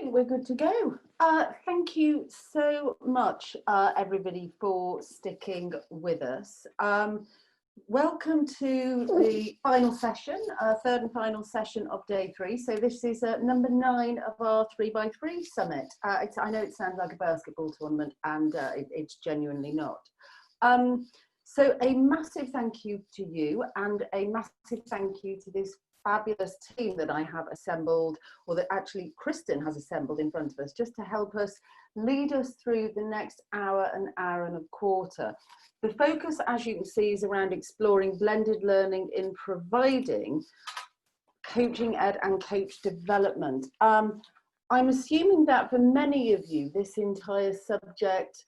think we're good to go. Thank you so much, everybody, for sticking with us. Welcome to the final session, third and final session of day 3. So this is number 9 of our 3x3 summit. I know it sounds like a basketball tournament, and it's genuinely not. So a massive thank you to you, and a massive thank you to this fabulous team that I have assembled, or that actually Kristen has assembled in front of us, just to help us lead us through the next hour and a quarter. The focus, as you can see, is around exploring blended learning in providing coaching ed and coach development. I'm assuming that for many of you, this entire subject,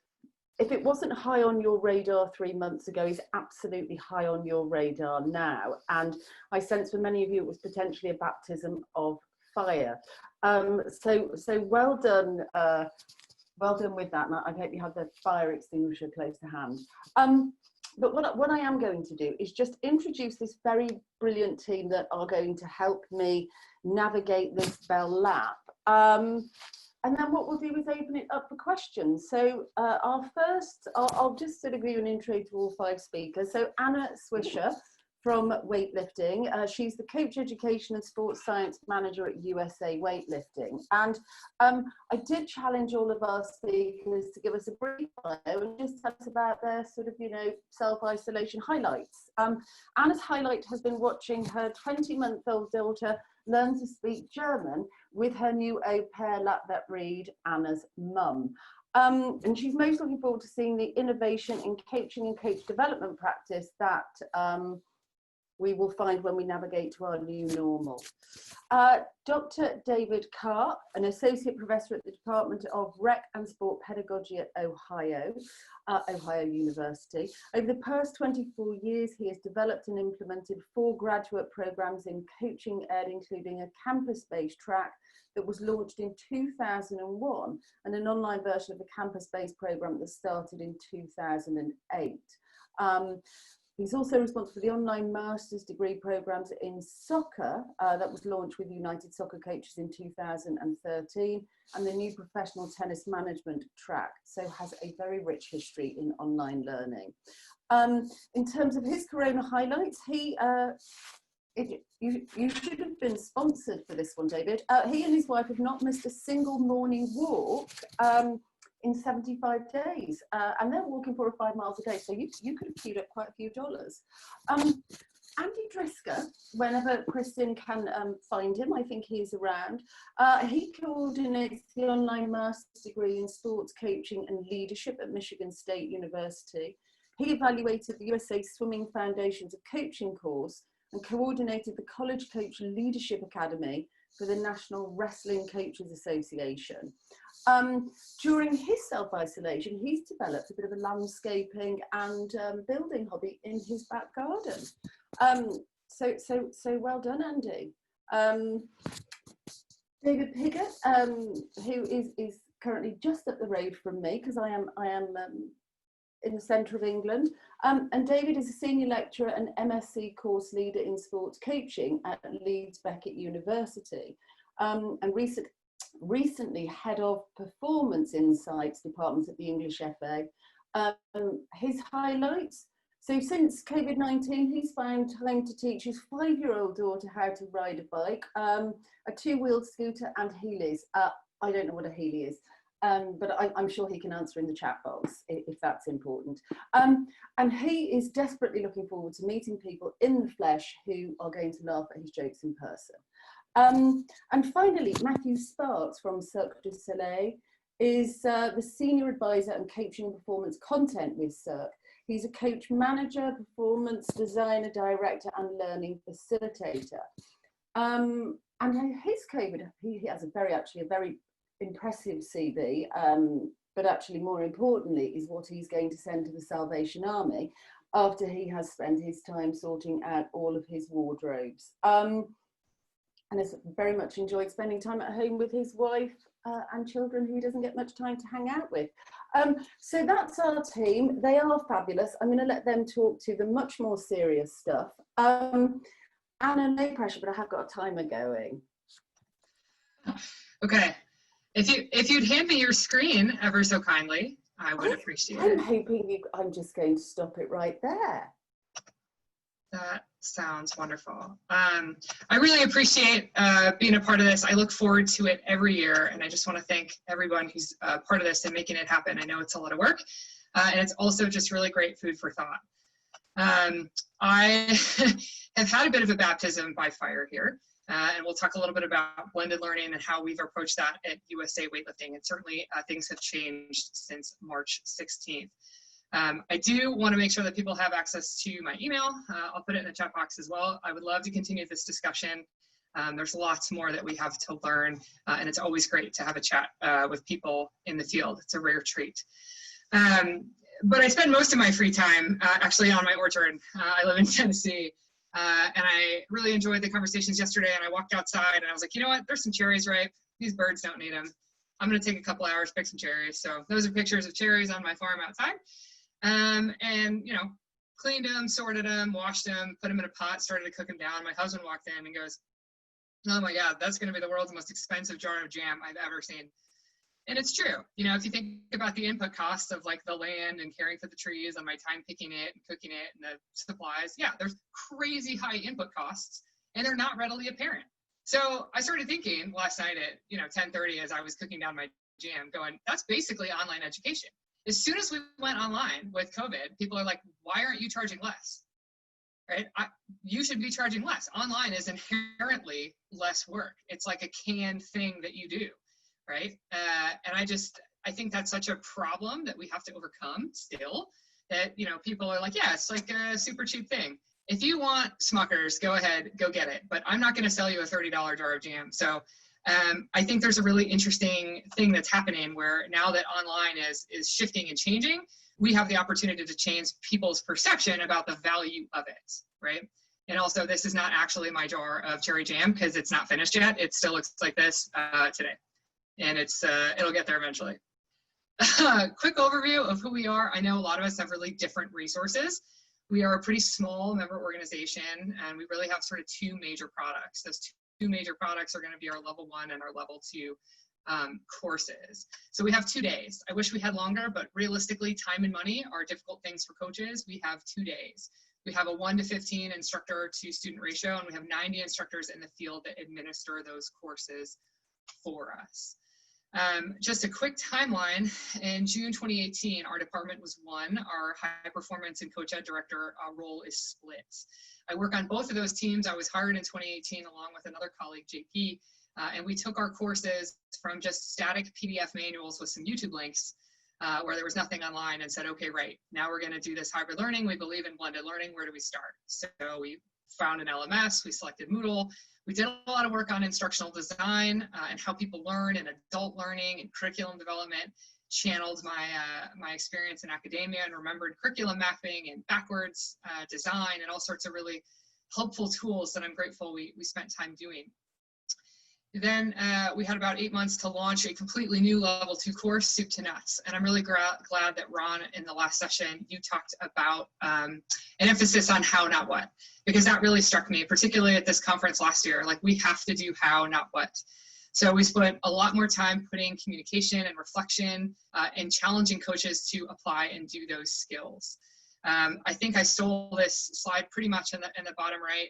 if it wasn't high on your radar 3 months ago, is absolutely high on your radar now. And I sense for many of you, it was potentially a baptism of fire. So well done. Well done with that. And I hope you have the fire extinguisher close to hand. But what I am going to do is just introduce this very brilliant team that are going to help me navigate this Bell Lap. And then what we'll do is open it up for questions. So I'll just sort of give you an intro to all 5 speakers. So Anna Swisher from Weightlifting. She's the Coach Education and Sports Science Manager at USA Weightlifting. And I did challenge all of our speakers to give us a brief bio and just tell us about their sort of, self-isolation highlights. Anna's highlight has been watching her 20-month-old daughter learn to speak German with her new au pair lap vet read, Anna's mum. And she's most looking forward to seeing the innovation in coaching and coach development practice that we will find when we navigate to our new normal. Dr. David Carr, an associate professor at the Department of Rec and Sport Pedagogy at Ohio University. Over the past 24 years, he has developed and implemented 4 graduate programs in coaching ed, including a campus-based track that was launched in 2001 and an online version of a campus-based program that started in 2008. He's also responsible for the online master's degree programs in soccer that was launched with United Soccer Coaches in 2013, and the new professional tennis management track, so has a very rich history in online learning. In terms of his corona highlights, you should have been sponsored for this one, David. He and his wife have not missed a single morning walk in 75 days, and they're walking 4 or 5 miles a day, so you could have queued up quite a few dollars. Andy Driska, whenever Kristen can find him, I think he's around, he coordinates the online master's degree in sports coaching and leadership at Michigan State University. He evaluated the USA Swimming Foundations of Coaching course and coordinated the College Coach Leadership Academy for the National Wrestling Coaches Association. During his self-isolation, he's developed a bit of a landscaping and building hobby in his back garden. So well done, Andy. David Pigott, who is currently just up the road from me, because I am in the centre of England. And David is a senior lecturer and MSc course leader in sports coaching at Leeds Beckett University, and recently head of performance insights departments at the English FA. His highlights: so since COVID-19, he's found time to teach his 5-year-old daughter how to ride a bike, a 2-wheeled scooter, and Heelys. I don't know what a Heely is. But I'm sure he can answer in the chat box if that's important. And he is desperately looking forward to meeting people in the flesh who are going to laugh at his jokes in person. And finally, Mathew Sparks from Cirque du Soleil is the senior advisor and coaching and performance content with Cirque. He's a coach manager, performance designer, director, and learning facilitator. And his COVID, he has a very impressive CV, but actually more importantly is what he's going to send to the Salvation Army after he has spent his time sorting out all of his wardrobes. And has very much enjoyed spending time at home with his wife and children who he doesn't get much time to hang out with. So that's our team. They are fabulous. I'm going to let them talk to the much more serious stuff. Anna, no pressure, but I have got a timer going. Okay. If you'd hand me your screen ever so kindly, I would appreciate it. I'm hoping I'm just going to stop it right there. That sounds wonderful. I really appreciate being a part of this. I look forward to it every year, and I just want to thank everyone who's part of this and making it happen. I know it's a lot of work, and it's also just really great food for thought. I have had a bit of a baptism by fire here, and we'll talk a little bit about blended learning and how we've approached that at USA Weightlifting, and certainly things have changed since March 16th. I do want to make sure that people have access to my email. I'll put it in the chat box as well. I would love to continue this discussion. There's lots more that we have to learn, and it's always great to have a chat with people in the field. It's a rare treat. But I spend most of my free time actually on my orchard. I live in Tennessee, and I really enjoyed the conversations yesterday, and I walked outside and I was like, you know what, there's some cherries ripe. These birds don't need them. I'm going to take a couple hours, pick some cherries. So those are pictures of cherries on my farm outside. And, you know, cleaned them, sorted them, washed them, put them in a pot, started to cook them down. My husband walked in and goes, oh my God, that's going to be the world's most expensive jar of jam I've ever seen. And it's true. You know, if you think about the input costs of like the land and caring for the trees and my time picking it and cooking it and the supplies, yeah, there's crazy high input costs and they're not readily apparent. So I started thinking last night at, you know, 10:30 as I was cooking down my jam going, that's basically online education. As soon as we went online with COVID, people are like, why aren't you charging less? Right? You should be charging less. Online is inherently less work. It's like a canned thing that you do, right? And I think that's such a problem that we have to overcome still, that, you know, people are like, yeah, it's like a super cheap thing. If you want Smuckers, go ahead, go get it. But I'm not going to sell you a $30 jar of jam. So I think there's a really interesting thing that's happening where now that online is shifting and changing, we have the opportunity to change people's perception about the value of it, right? And also, this is not actually my jar of cherry jam because it's not finished yet. It still looks like this today, and it'll get there eventually. Quick overview of who we are. I know a lot of us have really different resources. We are a pretty small member organization, and we really have sort of two major products. Those two major products are going to be our level 1 and our level 2 courses. So we have 2 days. I wish we had longer, but realistically, time and money are difficult things for coaches. We have 2 days. We have a 1:15 instructor to student ratio, and we have 90 instructors in the field that administer those courses for us. Just a quick timeline. In June 2018, our department was won. Our high performance and coach ed director role is split. I work on both of those teams. I was hired in 2018 along with another colleague, JP, and we took our courses from just static PDF manuals with some YouTube links where there was nothing online and said, okay, right, now we're going to do this hybrid learning. We believe in blended learning. Where do we start? So we found an LMS. We selected Moodle. We did a lot of work on instructional design and how people learn and adult learning and curriculum development, channeled my experience in academia and remembered curriculum mapping and backwards design and all sorts of really helpful tools that I'm grateful we spent time doing. Then we had about 8 months to launch a completely new level 2 course, Soup to Nuts. And I'm really glad that Ron, in the last session, you talked about an emphasis on how, not what, because that really struck me, particularly at this conference last year. Like, we have to do how, not what. So we spent a lot more time putting communication and reflection and challenging coaches to apply and do those skills. I think I stole this slide pretty much in the bottom right.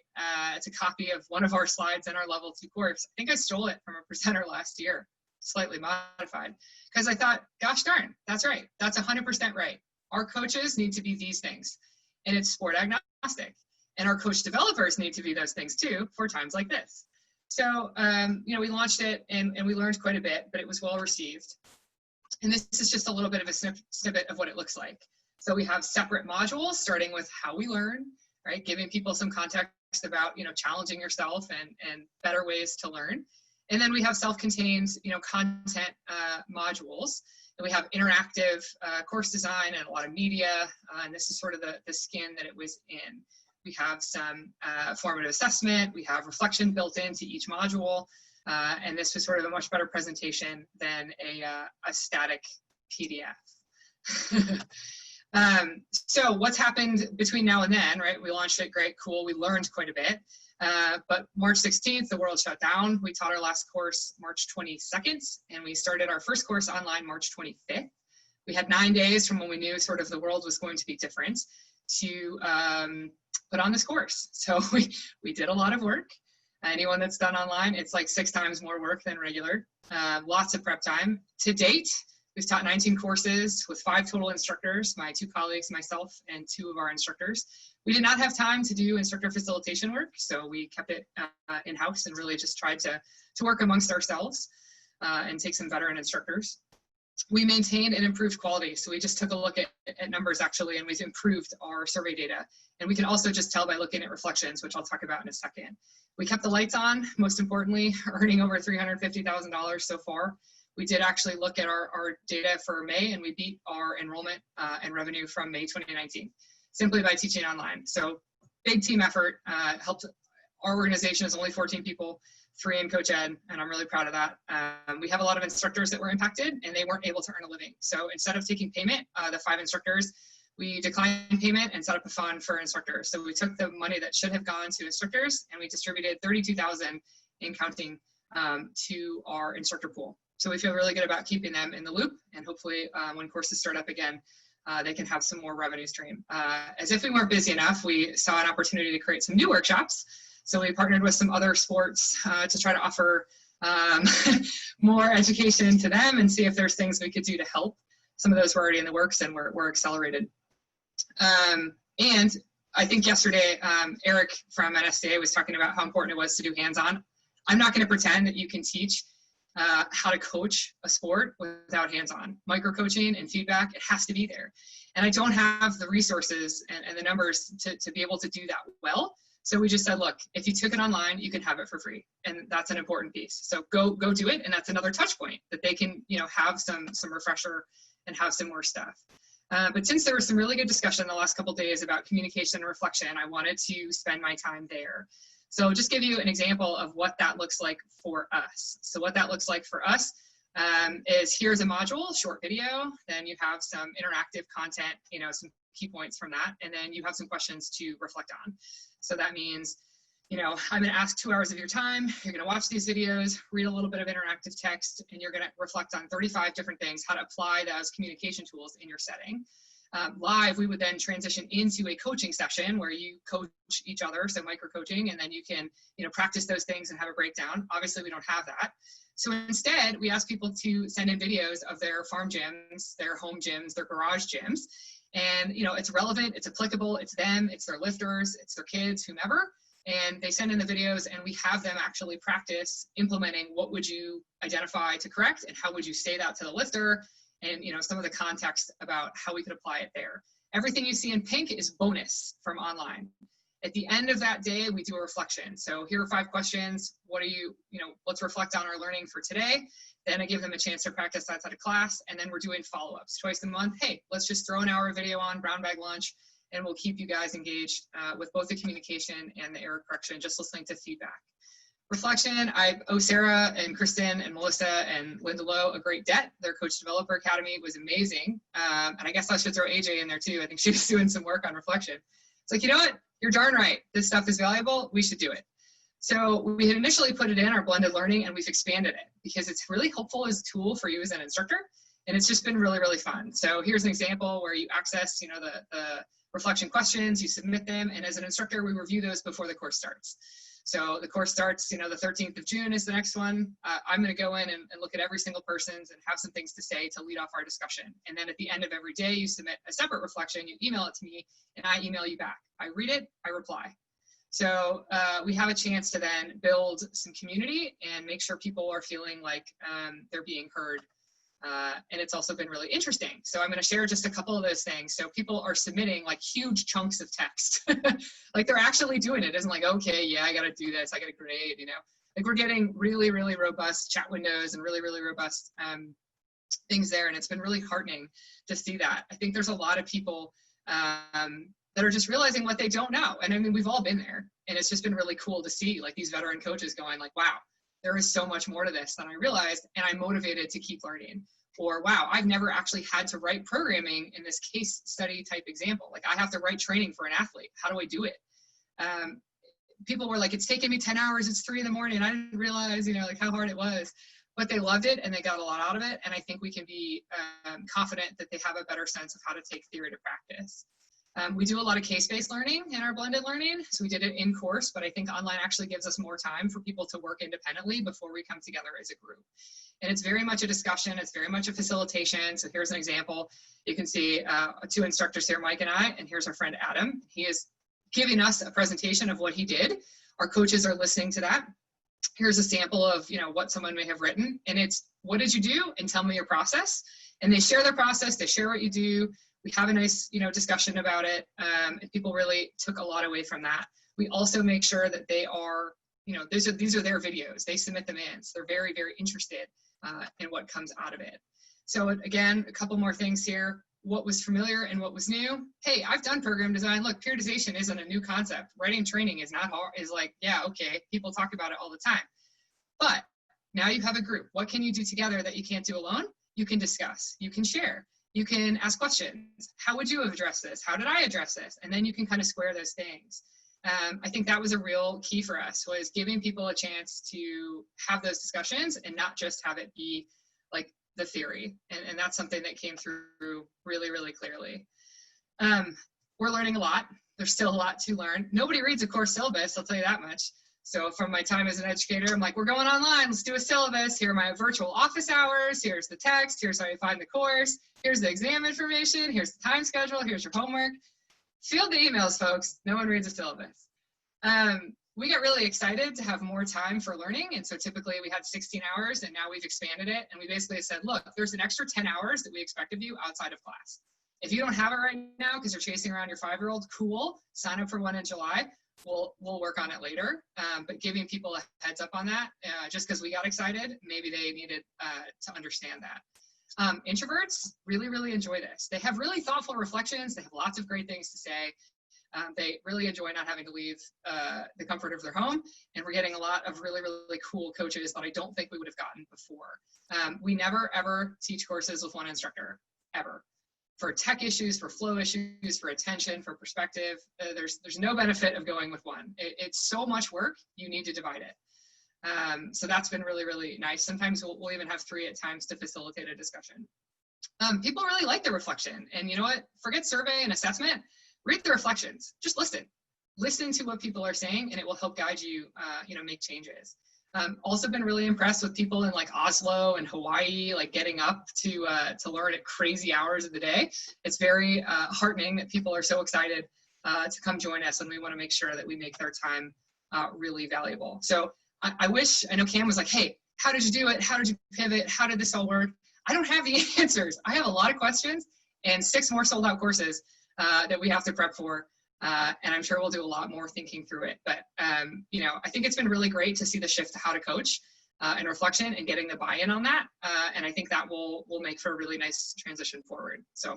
It's a copy of one of our slides in our level 2 course. I think I stole it from a presenter last year, slightly modified, because I thought, gosh darn, that's right. That's 100% right. Our coaches need to be these things, and it's sport agnostic. And our coach developers need to be those things too for times like this. So, you know, we launched it and we learned quite a bit, but it was well received. And this is just a little bit of a snippet of what it looks like. So we have separate modules starting with how we learn, right? Giving people some context about, you know, challenging yourself and better ways to learn. And then we have self-contained, you know, content modules. And we have interactive course design and a lot of media. And this is sort of the skin that it was in. We have some formative assessment. We have reflection built into each module. And this was sort of a much better presentation than a static PDF. So what's happened between now and then, right? We launched it, great, cool. We learned quite a bit. But March 16th, the world shut down. We taught our last course March 22nd, and we started our first course online March 25th. We had 9 days from when we knew sort of the world was going to be different to put on this course. So we did a lot of work. Anyone that's done online, it's like 6 times more work than regular. Lots of prep time. To date, we've taught 19 courses with 5 total instructors, my 2 colleagues, myself, and 2 of our instructors. We did not have time to do instructor facilitation work, so we kept it in-house and really just tried to work amongst ourselves and take some veteran instructors. We maintained and improved quality, so we just took a look at numbers actually, and we've improved our survey data. And we can also just tell by looking at reflections, which I'll talk about in a second. We kept the lights on, most importantly, earning over $350,000 so far. We did actually look at our data for May, and we beat our enrollment and revenue from May 2019, simply by teaching online. So big team effort, helped. Our organization is only 14 people, 3 in coach ed, and I'm really proud of that. We have a lot of instructors that were impacted, and they weren't able to earn a living. So instead of taking payment, the 5 instructors, we declined payment and set up a fund for instructors. So we took the money that should have gone to instructors, and we distributed $32,000 in counting to our instructor pool. So we feel really good about keeping them in the loop, and hopefully when courses start up again, they can have some more revenue stream. As if we weren't busy enough, we saw an opportunity to create some new workshops. So we partnered with some other sports to try to offer more education to them and see if there's things we could do to help. Some of those were already in the works and were accelerated. And I think yesterday, Eric from NSCA was talking about how important it was to do hands-on. I'm not going to pretend that you can teach how to coach a sport without hands-on. Micro-coaching and feedback, it has to be there. And I don't have the resources and the numbers to be able to do that well. So we just said, look, if you took it online, you can have it for free. And that's an important piece. So go do it. And that's another touch point that they can, have some refresher and have some more stuff. But since there was some really good discussion the last couple of days about communication and reflection, I wanted to spend my time there. So just give you an example of what that looks like for us. So what that looks like for us is here's a module, short video, then you have some interactive content, some key points from that, and then you have some questions to reflect on. So that means, I'm going to ask 2 hours of your time. You're going to watch these videos, read a little bit of interactive text, and you're going to reflect on 35 different things, how to apply those communication tools in your setting. Live, we would then transition into a coaching session where you coach each other, so micro-coaching, and then you can, practice those things and have a breakdown. Obviously, we don't have that. So instead, we ask people to send in videos of their farm gyms, their home gyms, their garage gyms. And, it's relevant, it's applicable, it's them, it's their lifters, it's their kids, whomever. And they send in the videos, and we have them actually practice implementing what would you identify to correct, and how would you say that to the lifter, and some of the context about how we could apply it there. Everything you see in pink is bonus from online. At the end of that day, we do a reflection. So here are 5 questions. What are let's reflect on our learning for today. Then I give them a chance to practice outside of class, and then we're doing follow-ups twice a month. Hey, let's just throw an hour video on brown bag lunch, and we'll keep you guys engaged with both the communication and the error correction, just listening to feedback. Reflection, I owe Sarah and Kristen and Melissa and Linda Lowe a great debt. Their Coach Developer Academy was amazing. And I guess I should throw AJ in there too. I think she was doing some work on reflection. It's like, you know what? You're darn right. This stuff is valuable. We should do it. So we had initially put it in our blended learning, and we've expanded it because it's really helpful as a tool for you as an instructor. And it's just been really, really fun. So here's an example where you access, the reflection questions, you submit them. And as an instructor, we review those before the course starts. So the course starts, the 13th of June is the next one. I'm going to go in and look at every single person's and have some things to say to lead off our discussion. And then at the end of every day, you submit a separate reflection, you email it to me, and I email you back. I read it, I reply. So we have a chance to then build some community and make sure people are feeling like they're being heard. And it's also been really interesting. So I'm going to share just a couple of those things. So people are submitting like huge chunks of text, like they're actually doing it. It isn't like, okay, yeah, I got to do this. I got to grade, like we're getting really, really robust chat windows and really, really robust things there. And it's been really heartening to see that. I think there's a lot of people that are just realizing what they don't know. And I mean, we've all been there, and it's just been really cool to see like these veteran coaches going like, wow, there is so much more to this than I realized, and I'm motivated to keep learning. Or, wow, I've never actually had to write programming in this case study type example. Like I have to write training for an athlete. How do I do it? People were like, it's taken me 10 hours. It's 3 a.m. I didn't realize, like how hard it was, but they loved it and they got a lot out of it. And I think we can be confident that they have a better sense of how to take theory to practice. We do a lot of case-based learning in our blended learning. So we did it in course, but I think online actually gives us more time for people to work independently before we come together as a group. And it's very much a discussion. It's very much a facilitation. So here's an example. You can see 2 instructors here, Mike and I, and here's our friend Adam. He is giving us a presentation of what he did. Our coaches are listening to that. Here's a sample of, what someone may have written. And it's, what did you do? And tell me your process. And they share their process. They share what you do. We have a nice, discussion about it. And people really took a lot away from that. We also make sure that they are, these are their videos. They submit them in. So they're very, very interested in what comes out of it. So again, a couple more things here. What was familiar and what was new? Hey, I've done program design. Look, periodization isn't a new concept. Writing training is not hard. Is like, yeah, okay. People talk about it all the time. But now you have a group. What can you do together that you can't do alone? You can discuss. You can share. You can ask questions. How would you have addressed this? How did I address this? And then you can kind of square those things. I think that was a real key for us, was giving people a chance to have those discussions and not just have it be like the theory. And that's something that came through really, really clearly. We're learning a lot. There's still a lot to learn. Nobody reads a course syllabus, I'll tell you that much. So from my time as an educator, I'm like, we're going online, let's do a syllabus. Here are my virtual office hours. Here's the text. Here's how you find the course. Here's the exam information. Here's the time schedule. Here's your homework. Field the emails, folks. No one reads a syllabus. We got really excited to have more time for learning. And so typically we had 16 hours and now we've expanded it. And we basically said, look, there's an extra 10 hours that we expect of you outside of class. If you don't have it right now because you're chasing around your 5-year-old, cool. Sign up for one in July. We'll work on it later. But giving people a heads up on that, just because we got excited, maybe they needed to understand that. Introverts really, really enjoy this. They have really thoughtful reflections. They have lots of great things to say. They really enjoy not having to leave the comfort of their home. And we're getting a lot of really, really cool coaches that I don't think we would have gotten before. We never, ever teach courses with one instructor, ever. For tech issues, for flow issues, for attention, for perspective, there's no benefit of going with one. It's so much work, you need to divide it. So that's been really, really nice. Sometimes we'll even have 3 at times to facilitate a discussion. People really like the reflection. And you know what? Forget survey and assessment. Read the reflections. Just listen. Listen to what people are saying, and it will help guide you, make changes. Also been really impressed with people in like Oslo and Hawaii, like getting up to learn at crazy hours of the day. It's very heartening that people are so excited to come join us, and we want to make sure that we make their time really valuable. So I know Cam was like, hey, how did you do it? How did you pivot? How did this all work? I don't have the answers. I have a lot of questions and 6 more sold out courses that we have to prep for. And I'm sure we'll do a lot more thinking through it. But, I think it's been really great to see the shift to how to coach and reflection and getting the buy-in on that. And I think that will make for a really nice transition forward. So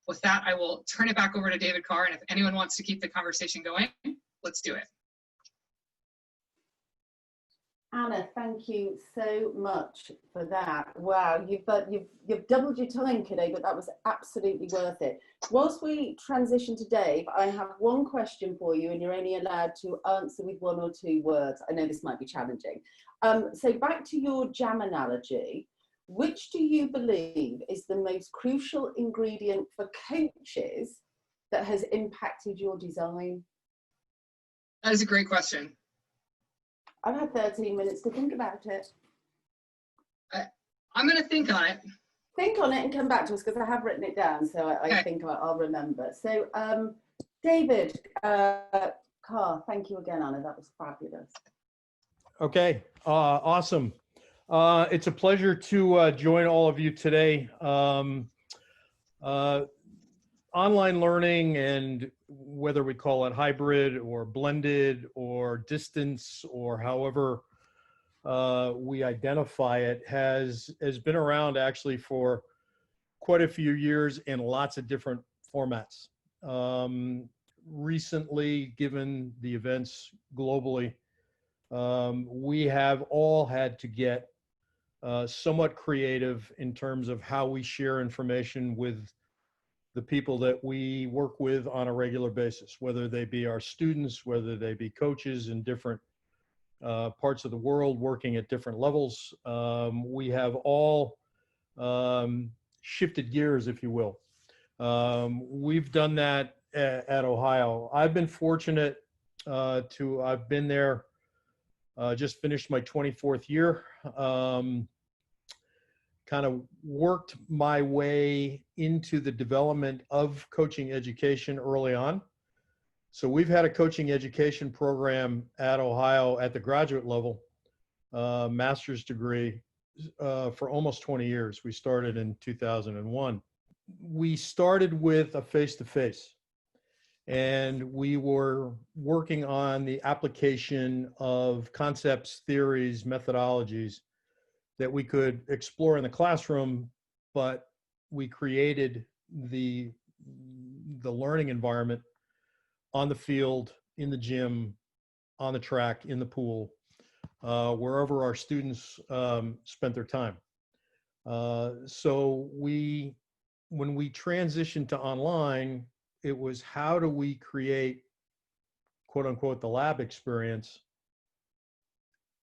with that, I will turn it back over to David Carr. And if anyone wants to keep the conversation going, let's do it. Anna, thank you so much for that. Wow, you've doubled your time today, but that was absolutely worth it. Whilst we transition to Dave, I have one question for you, and you're only allowed to answer with 1 or 2 words. I know this might be challenging. So back to your jam analogy, which do you believe is the most crucial ingredient for coaches that has impacted your design? That is a great question. I've had 13 minutes to think about it. I'm going to think on it. Think on it and come back to us, because I have written it down, so I think I'll remember. So, David, Carr, thank you again, Anna. That was fabulous. Okay, awesome. It's a pleasure to join all of you today. Online learning, and whether we call it hybrid or blended or distance or however we identify it, has been around actually for quite a few years in lots of different formats. Recently, given the events globally, we have all had to get somewhat creative in terms of how we share information with the people that we work with on a regular basis, whether they be our students, whether they be coaches in different parts of the world working at different levels. We have all shifted gears, if you will. We've done that at Ohio. I've been fortunate I've been there, just finished my 24th year. Kind of worked my way into the development of coaching education early on. So we've had a coaching education program at Ohio at the graduate level, master's degree, for almost 20 years. We started in 2001. We started with a face-to-face, and we were working on the application of concepts, theories, methodologies that we could explore in the classroom, but we created the learning environment on the field, in the gym, on the track, in the pool, wherever our students spent their time. So when we transitioned to online, it was how do we create, quote unquote, the lab experience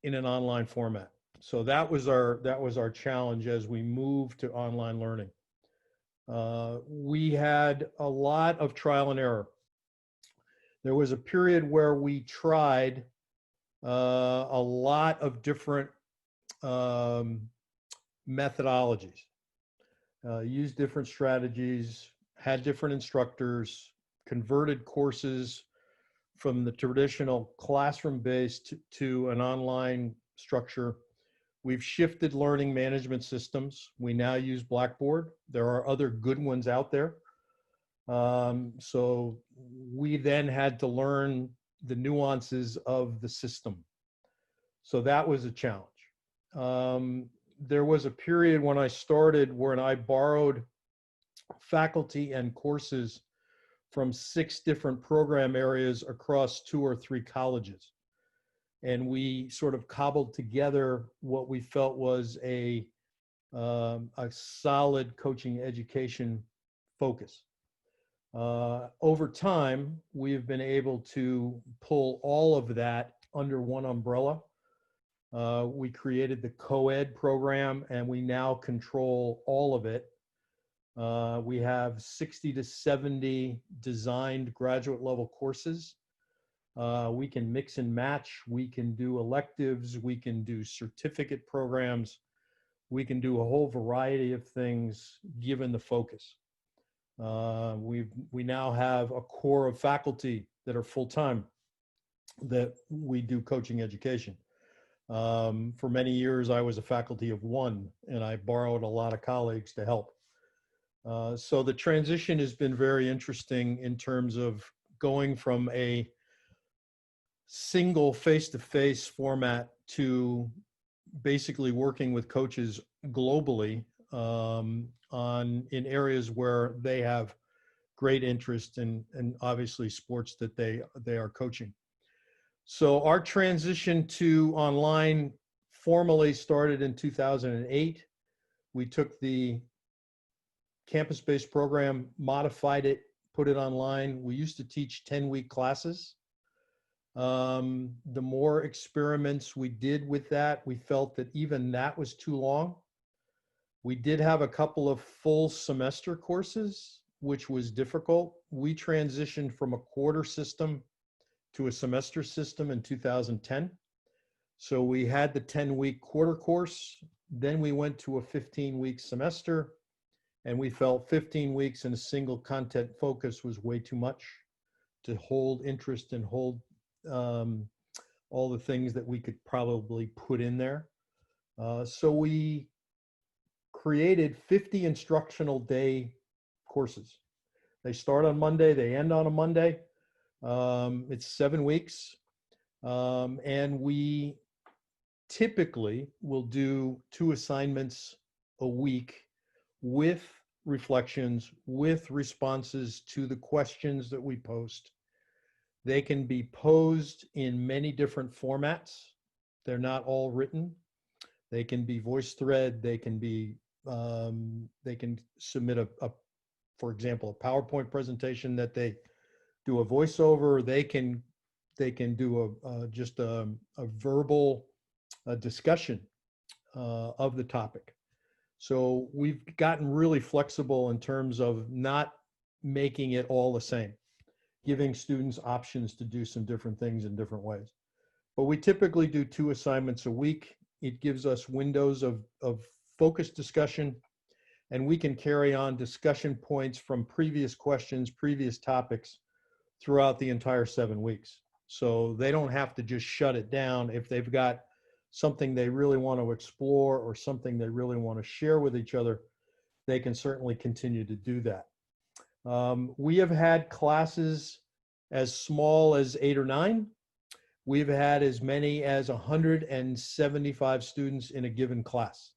in an online format. So that was our challenge as we moved to online learning. We had a lot of trial and error. There was a period where we tried a lot of different methodologies, used different strategies, had different instructors, converted courses from the traditional classroom-based to an online structure. We've shifted learning management systems. We now use Blackboard. There are other good ones out there. So we then had to learn the nuances of the system. So that was a challenge. There was a period when I started when I borrowed faculty and courses from 6 different program areas across 2 or 3 colleges. And we sort of cobbled together what we felt was a solid coaching education focus. Over time, we've been able to pull all of that under one umbrella. We created the co-ed program, and we now control all of it. We have 60 to 70 designed graduate level courses. We can mix and match. We can do electives. We can do certificate programs. We can do a whole variety of things given the focus. We now have a core of faculty that are full-time that we do coaching education. For many years, I was a faculty of 1, and I borrowed a lot of colleagues to help. So the transition has been very interesting in terms of going from a single face-to-face format to basically working with coaches globally in areas where they have great interest in, and obviously sports that they are coaching. So our transition to online formally started in 2008. We took the campus-based program, modified it, put it online. We used to teach 10-week classes. The more experiments we did with that, we felt that even that was too long. We did have a couple of full semester courses, which was difficult. We transitioned from a quarter system to a semester system in 2010. So we had the 10-week quarter course, then we went to a 15-week semester, and we felt 15 weeks in a single content focus was way too much to hold interest and hold all the things that we could probably put in there. So we created 50 instructional day courses. They start on Monday, they end on a Monday. It's 7 weeks. And we typically will do 2 assignments a week with reflections, with responses to the questions that we post. They can be posed in many different formats. They're not all written. They can be voice thread. They can submit for example, a PowerPoint presentation that they do a voiceover. They can do just a verbal discussion of the topic. So we've gotten really flexible in terms of not making it all the same, giving students options to do some different things in different ways. But we typically do 2 assignments a week. It gives us windows of focused discussion, and we can carry on discussion points from previous questions, previous topics throughout the entire 7 weeks. So they don't have to just shut it down. If they've got something they really want to explore or something they really want to share with each other, they can certainly continue to do that. We have had classes as small as 8 or 9. We've had as many as 175 students in a given class.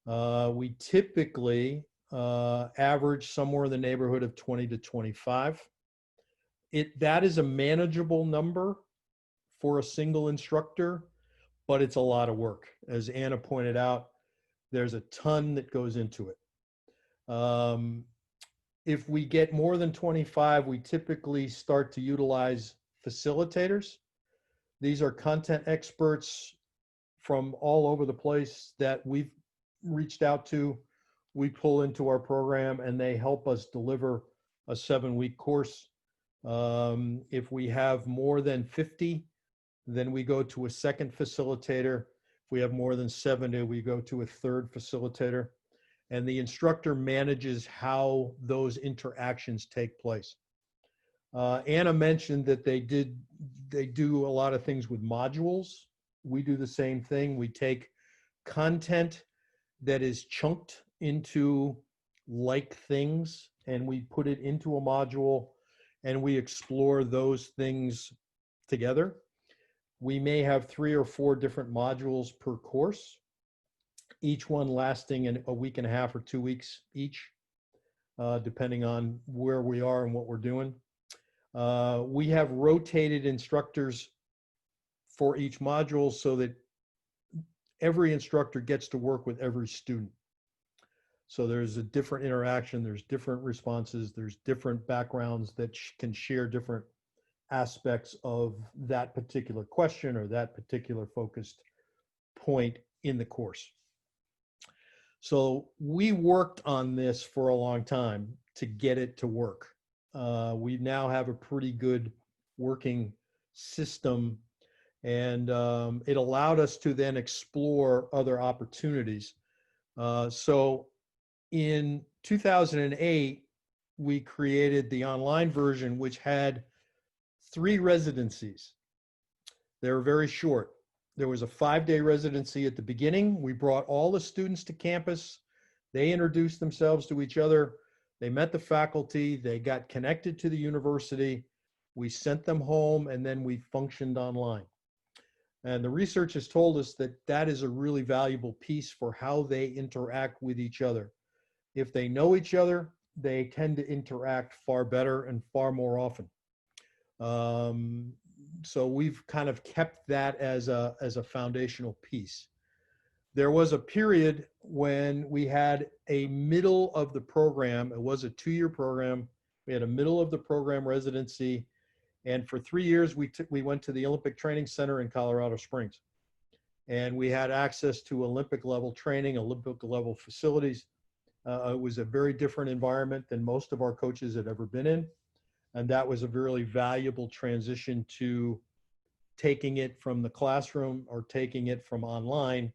We typically average somewhere in the neighborhood of 20 to 25. That is a manageable number for a single instructor, but it's a lot of work. As Anna pointed out, there's a ton that goes into it. If we get more than 25, we typically start to utilize facilitators. These are content experts from all over the place that we've reached out to, we pull into our program, and they help us deliver a 7-week course. If we have more than 50, then we go to a second facilitator. If we have more than 70, we go to a third facilitator. And the instructor manages how those interactions take place. Anna mentioned that they do a lot of things with modules. We do the same thing. We take content that is chunked into like things, and we put it into a module, and we explore those things together. We may have 3 or 4 different modules per course, each one lasting a week and a half or 2 weeks each, depending on where we are and what we're doing. We have rotated instructors for each module so that every instructor gets to work with every student. So there's a different interaction, there's different responses, there's different backgrounds that can share different aspects of that particular question or that particular focused point in the course. So we worked on this for a long time to get it to work. We now have a pretty good working system, and it allowed us to then explore other opportunities. So in 2008, we created the online version, which had 3 residencies. They were very short. There was a 5-day residency at the beginning. We brought all the students to campus. They introduced themselves to each other. They met the faculty. They got connected to the university. We sent them home, and then we functioned online. And the research has told us that that is a really valuable piece for how they interact with each other. If they know each other, they tend to interact far better and far more often. So we've kind of kept that as a foundational piece. There was a period when we had a middle of the program. It was a 2-year program. We had a middle of the program residency. And for 3 years, we went to the Olympic Training Center in Colorado Springs. And we had access to Olympic level training, Olympic level facilities. It was a very different environment than most of our coaches had ever been in. And that was a really valuable transition to taking it from the classroom or taking it from online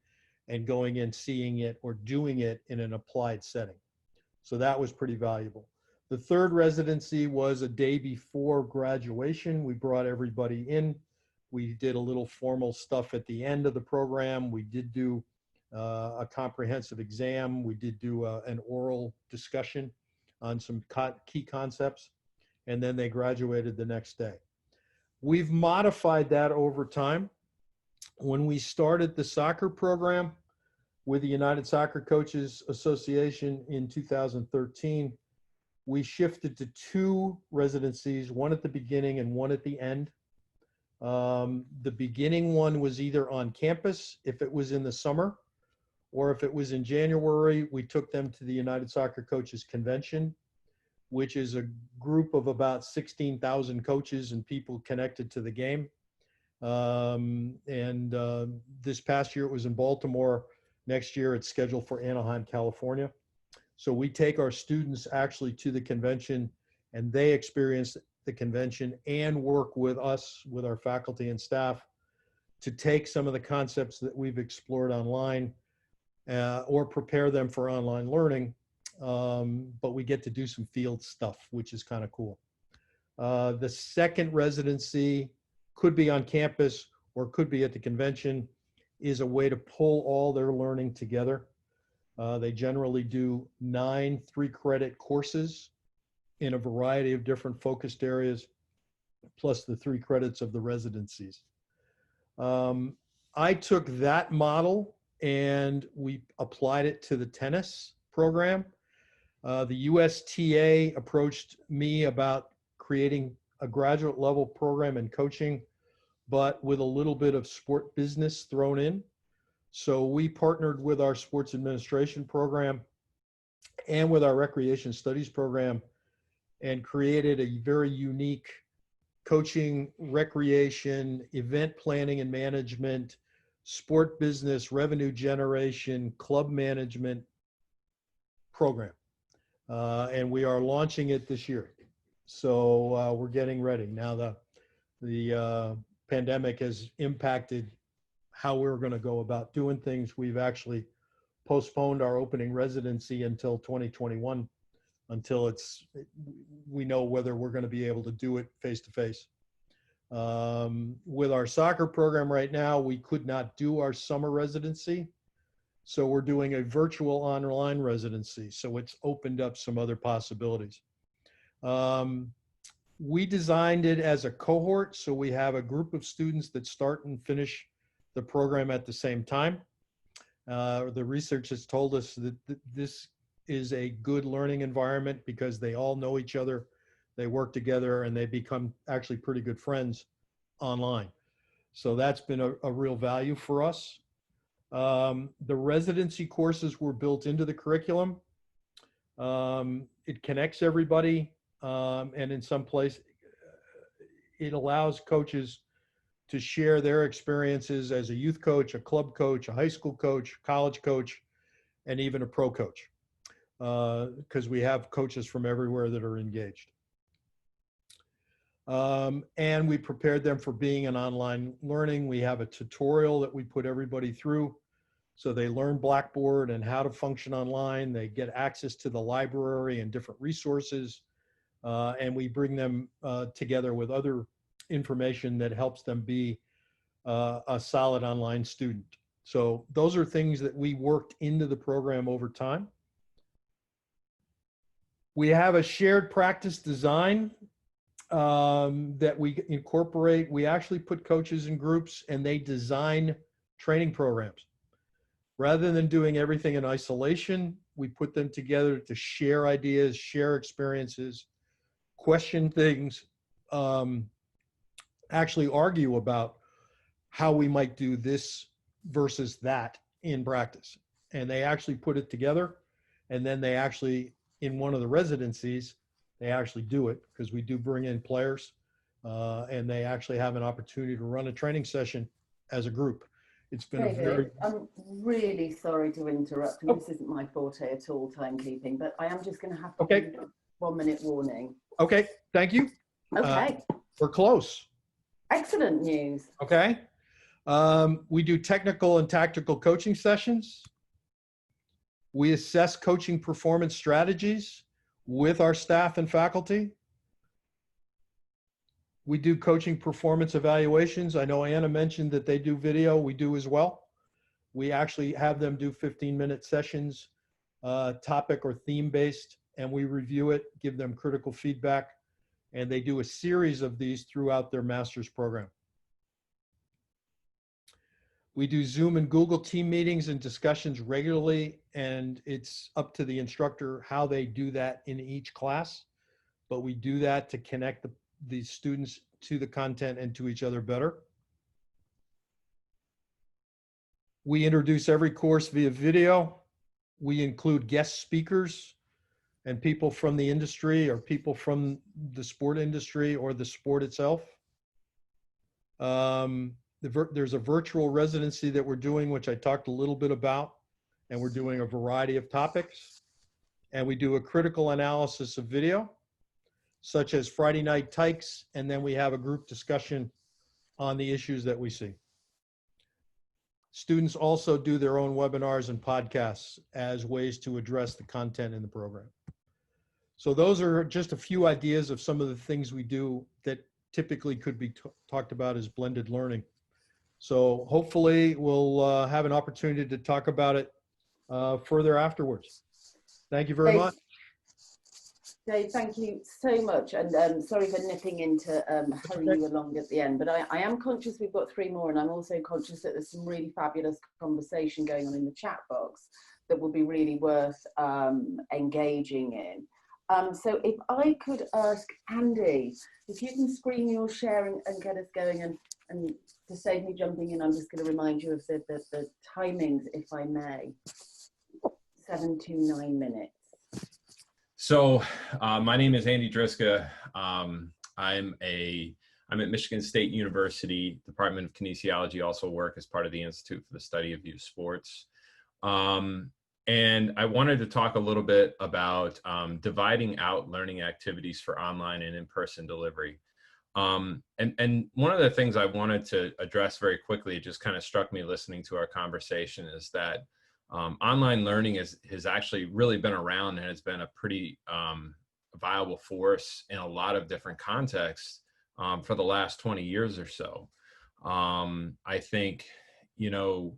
and going and seeing it or doing it in an applied setting. So that was pretty valuable. The 3rd residency was a day before graduation. We brought everybody in. We did a little formal stuff at the end of the program. We did do a comprehensive exam. We did do an oral discussion on some key concepts, and then they graduated the next day. We've modified that over time. When we started the soccer program with the United Soccer Coaches Association in 2013, we shifted to 2 residencies, one at the beginning and one at the end. The beginning one was either on campus, if it was in the summer, or if it was in January, we took them to the United Soccer Coaches Convention, which is a group of about 16,000 coaches and people connected to the game. This past year it was in Baltimore. Next year it's scheduled for Anaheim, California. So we take our students actually to the convention, and they experience the convention and work with us, with our faculty and staff, to take some of the concepts that we've explored online or prepare them for online learning. But we get to do some field stuff, which is kind of cool. The second residency could be on campus or could be at the convention, is a way to pull all their learning together. They generally do 9 3-credit courses in a variety of different focused areas, plus the 3 credits of the residencies. I took that model and we applied it to the tennis program. The USTA approached me about creating a graduate level program in coaching, but with a little bit of sport business thrown in. So we partnered with our sports administration program and with our recreation studies program and created a very unique coaching, recreation, event planning and management, sport business, revenue generation, club management program. And we are launching it this year. So we're getting ready. Now the pandemic has impacted how we're going to go about doing things. We've actually postponed our opening residency until 2021, until we know whether we're going to be able to do it face to face. With our soccer program right now, we could not do our summer residency. So we're doing a virtual online residency. So it's opened up some other possibilities. We designed it as a cohort. So we have a group of students that start and finish the program at the same time. The research has told us that this is a good learning environment because they all know each other, they work together, and they become actually pretty good friends online. So that's been a real value for us. The residency courses were built into the curriculum. It connects everybody, and in some place, it allows coaches to share their experiences as a youth coach, a club coach, a high school coach, college coach, and even a pro coach, because we have coaches from everywhere that are engaged. And we prepared them for being an online learning. We have a tutorial that we put everybody through. So they learn Blackboard and how to function online. They get access to the library and different resources. And we bring them together with other information that helps them be a solid online student. So those are things that we worked into the program over time. We have a shared practice design that we incorporate. We actually put coaches in groups and they design training programs. Rather than doing everything in isolation, we put them together to share ideas, share experiences, question things, actually argue about how we might do this versus that in practice. And they actually put it together. And then they actually, in one of the residencies, they actually do it because we do bring in players and they actually have an opportunity to run a training session as a group. It's been David, I'm really sorry to interrupt. This isn't my forte at all, timekeeping, but I am just going to have to give you a 1-minute warning. Okay, thank you. Okay. We're close. Excellent news. Okay. We do technical and tactical coaching sessions. We assess coaching performance strategies with our staff and faculty. We do coaching performance evaluations. I know Anna mentioned that they do video. We do as well. We actually have them do 15-minute sessions, topic or theme-based, and we review it, give them critical feedback, and they do a series of these throughout their master's program. We do Zoom and Google team meetings and discussions regularly, and it's up to the instructor how they do that in each class. But we do that to connect the students to the content and to each other better. We introduce every course via video. We include guest speakers and people from the industry or people from the sport industry or the sport itself. There's a virtual residency that we're doing, which I talked a little bit about, and we're doing a variety of topics. And we do a critical analysis of video, such as Friday Night Tykes, and then we have a group discussion on the issues that we see. Students also do their own webinars and podcasts as ways to address the content in the program. So those are just a few ideas of some of the things we do that typically could be talked about as blended learning. So hopefully we'll have an opportunity to talk about it further afterwards. Thank you very much. Dave, thank you so much, and sorry for nipping in to hurry you along at the end, but I am conscious we've got 3 more, and I'm also conscious that there's some really fabulous conversation going on in the chat box that will be really worth engaging in. So if I could ask Andy, if you can screen your sharing and get us going, and to save me jumping in, I'm just going to remind you of the timings, if I may. 7 to 9 minutes. So my name is Andy Driska. I'm at Michigan State University, Department of Kinesiology, also work as part of the Institute for the Study of Youth Sports. And I wanted to talk a little bit about dividing out learning activities for online and in-person delivery. And one of the things I wanted to address very quickly, it just kind of struck me listening to our conversation, is that online learning has actually really been around, and it's been a pretty viable force in a lot of different contexts for the last 20 years or so. I think, you know,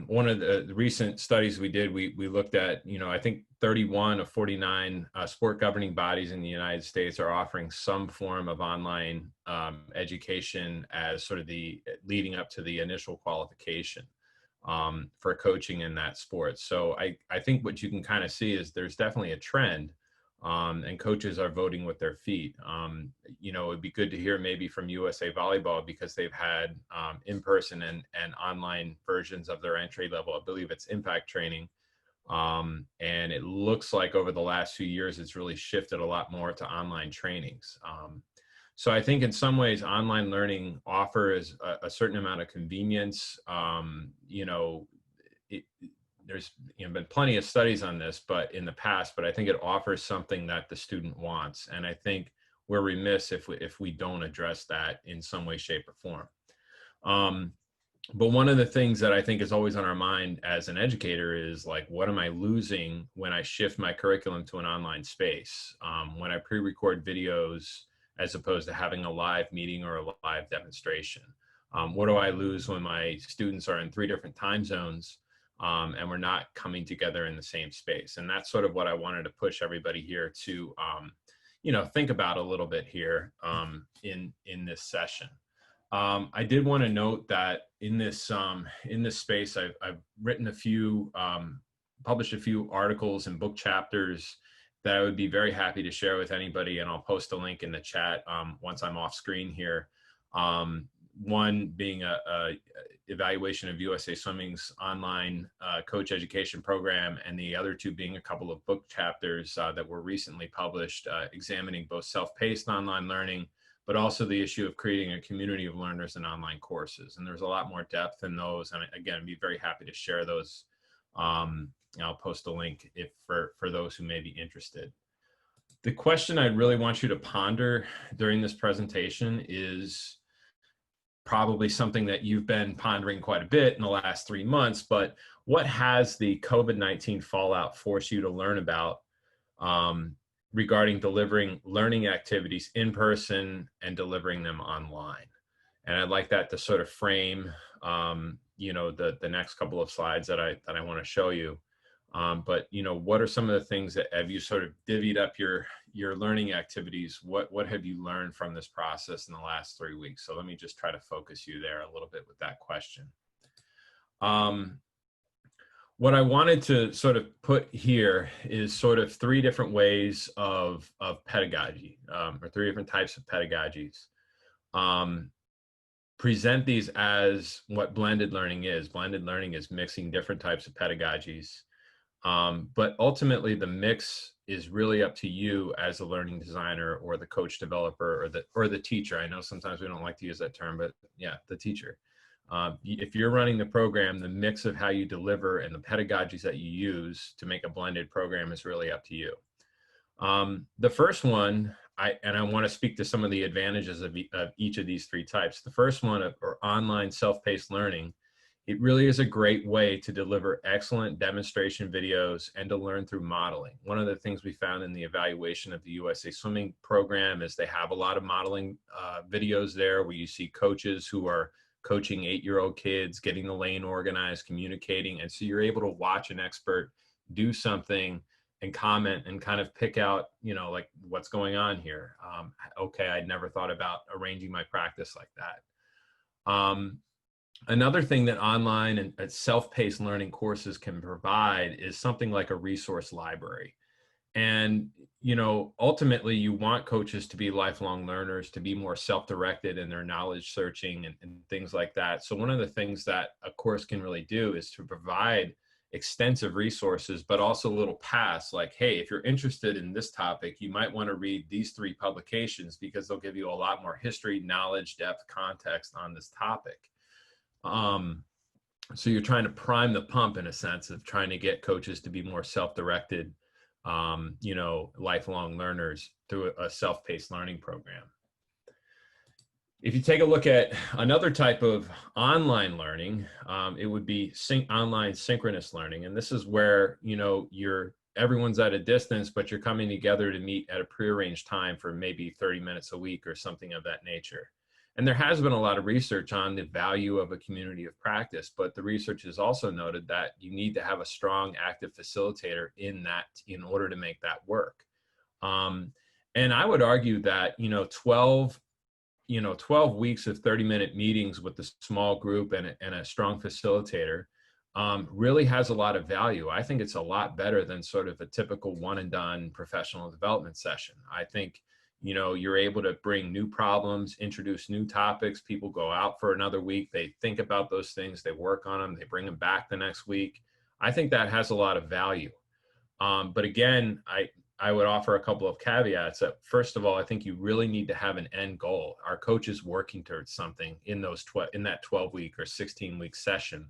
one of the recent studies we did, we looked at, you know, I think 31 of 49 sport governing bodies in the United States are offering some form of online education as sort of the leading up to the initial qualification for coaching in that sport. So I think what you can kind of see is there's definitely a trend, and coaches are voting with their feet. You know, it'd be good to hear maybe from USA Volleyball, because they've had in-person and online versions of their entry level, I believe it's impact training. And it looks like over the last few years, it's really shifted a lot more to online trainings. So I think in some ways, online learning offers a certain amount of convenience. You know, there's been plenty of studies on this, but in the past, but I think it offers something that the student wants. And I think we're remiss if we don't address that in some way, shape, or form. But one of the things that I think is always on our mind as an educator is, like, what am I losing when I shift my curriculum to an online space? When I pre-record videos, as opposed to having a live meeting or a live demonstration? What do I lose when my students are in 3 different time zones and we're not coming together in the same space? And that's sort of what I wanted to push everybody here to, you know, think about a little bit here in this session. I did want to note that in this space, I've written a few, published a few articles and book chapters that I would be very happy to share with anybody, and I'll post a link in the chat once I'm off screen here. One being a evaluation of USA Swimming's online coach education program, and the other 2 being a couple of book chapters that were recently published, examining both self-paced online learning, but also the issue of creating a community of learners in online courses. And there's a lot more depth in those, and again, I'd be very happy to share those. I'll post a link for those who may be interested. The question I really want you to ponder during this presentation is probably something that you've been pondering quite a bit in the last 3 months, but what has the COVID-19 fallout forced you to learn about regarding delivering learning activities in person and delivering them online? And I'd like that to sort of frame you know, the next couple of slides that I want to show you. But, you know, what are some of the things that, have you sort of divvied up your learning activities? What have you learned from this process in the last 3 weeks? So let me just try to focus you there a little bit with that question. what I wanted to sort of put here is sort of three different ways of pedagogy, or three different types of pedagogies. Present these as what blended learning is. Blended learning is mixing different types of pedagogies. But ultimately, the mix is really up to you as a learning designer or the coach developer or the teacher. I know sometimes we don't like to use that term, but yeah, the teacher. If you're running the program, the mix of how you deliver and the pedagogies that you use to make a blended program is really up to you. The first one, I want to speak to some of the advantages of each of these three types. The first one, or online self-paced learning, it really is a great way to deliver excellent demonstration videos and to learn through modeling. One of the things we found in the evaluation of the USA Swimming program is they have a lot of modeling videos there where you see coaches who are coaching 8-year-old kids, getting the lane organized, communicating. And so you're able to watch an expert do something and comment and kind of pick out, you know, like what's going on here. Okay, I'd never thought about arranging my practice like that. Another thing that online and self-paced learning courses can provide is something like a resource library. And, you know, ultimately you want coaches to be lifelong learners, to be more self-directed in their knowledge searching and things like that. So one of the things that a course can really do is to provide extensive resources, but also little paths like, hey, if you're interested in this topic, you might want to read these 3 publications because they'll give you a lot more history, knowledge, depth, context on this topic. So you're trying to prime the pump in a sense of trying to get coaches to be more self-directed, you know, lifelong learners through a self-paced learning program. If you take a look at another type of online learning, it would be online synchronous learning. And this is where, you know, everyone's at a distance, but you're coming together to meet at a prearranged time for maybe 30 minutes a week or something of that nature. And there has been a lot of research on the value of a community of practice, but the research has also noted that you need to have a strong active facilitator in order to make that work. And I would argue that, 12 weeks of 30-minute meetings with a small group and a strong facilitator really has a lot of value. I think it's a lot better than sort of a typical one and done professional development session. I think, you're able to bring new problems, introduce new topics. People go out for another week. They think about those things. They work on them. They bring them back the next week. I think that has a lot of value. But again, I would offer a couple of caveats. That first of all, I think you really need to have an end goal. Are coaches working towards something in that 12-week or 16-week session?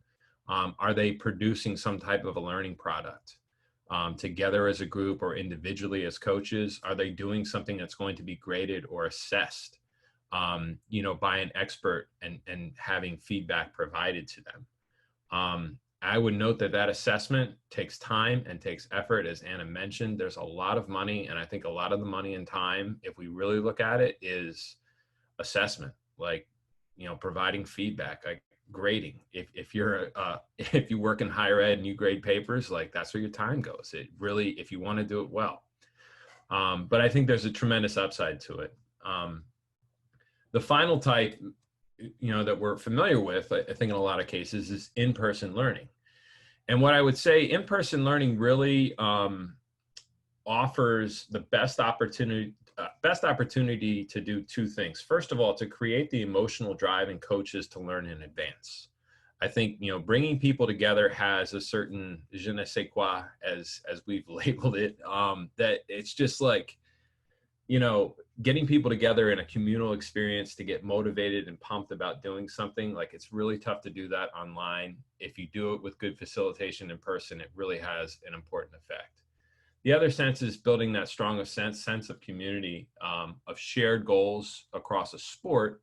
Are they producing some type of a learning product? Together as a group or individually as coaches, are they doing something that's going to be graded or assessed, by an expert and having feedback provided to them? I would note that assessment takes time and takes effort. As Anna mentioned, there's a lot of money, and I think a lot of the money and time, if we really look at it, is assessment, like, providing feedback, like grading. If you work in higher ed and you grade papers, like that's where your time goes. It really, if you want to do it well. But I think there's a tremendous upside to it. The final type, that we're familiar with, I think in a lot of cases, is in-person learning. And what I would say, in-person learning really offers the best opportunity to do 2 things. First of all, to create the emotional drive in coaches to learn in advance. I think, bringing people together has a certain je ne sais quoi, as we've labeled it, that it's just like, getting people together in a communal experience to get motivated and pumped about doing something. Like, it's really tough to do that online. If you do it with good facilitation in person, it really has an important effect. The other sense is building that strong sense of community, of shared goals across a sport,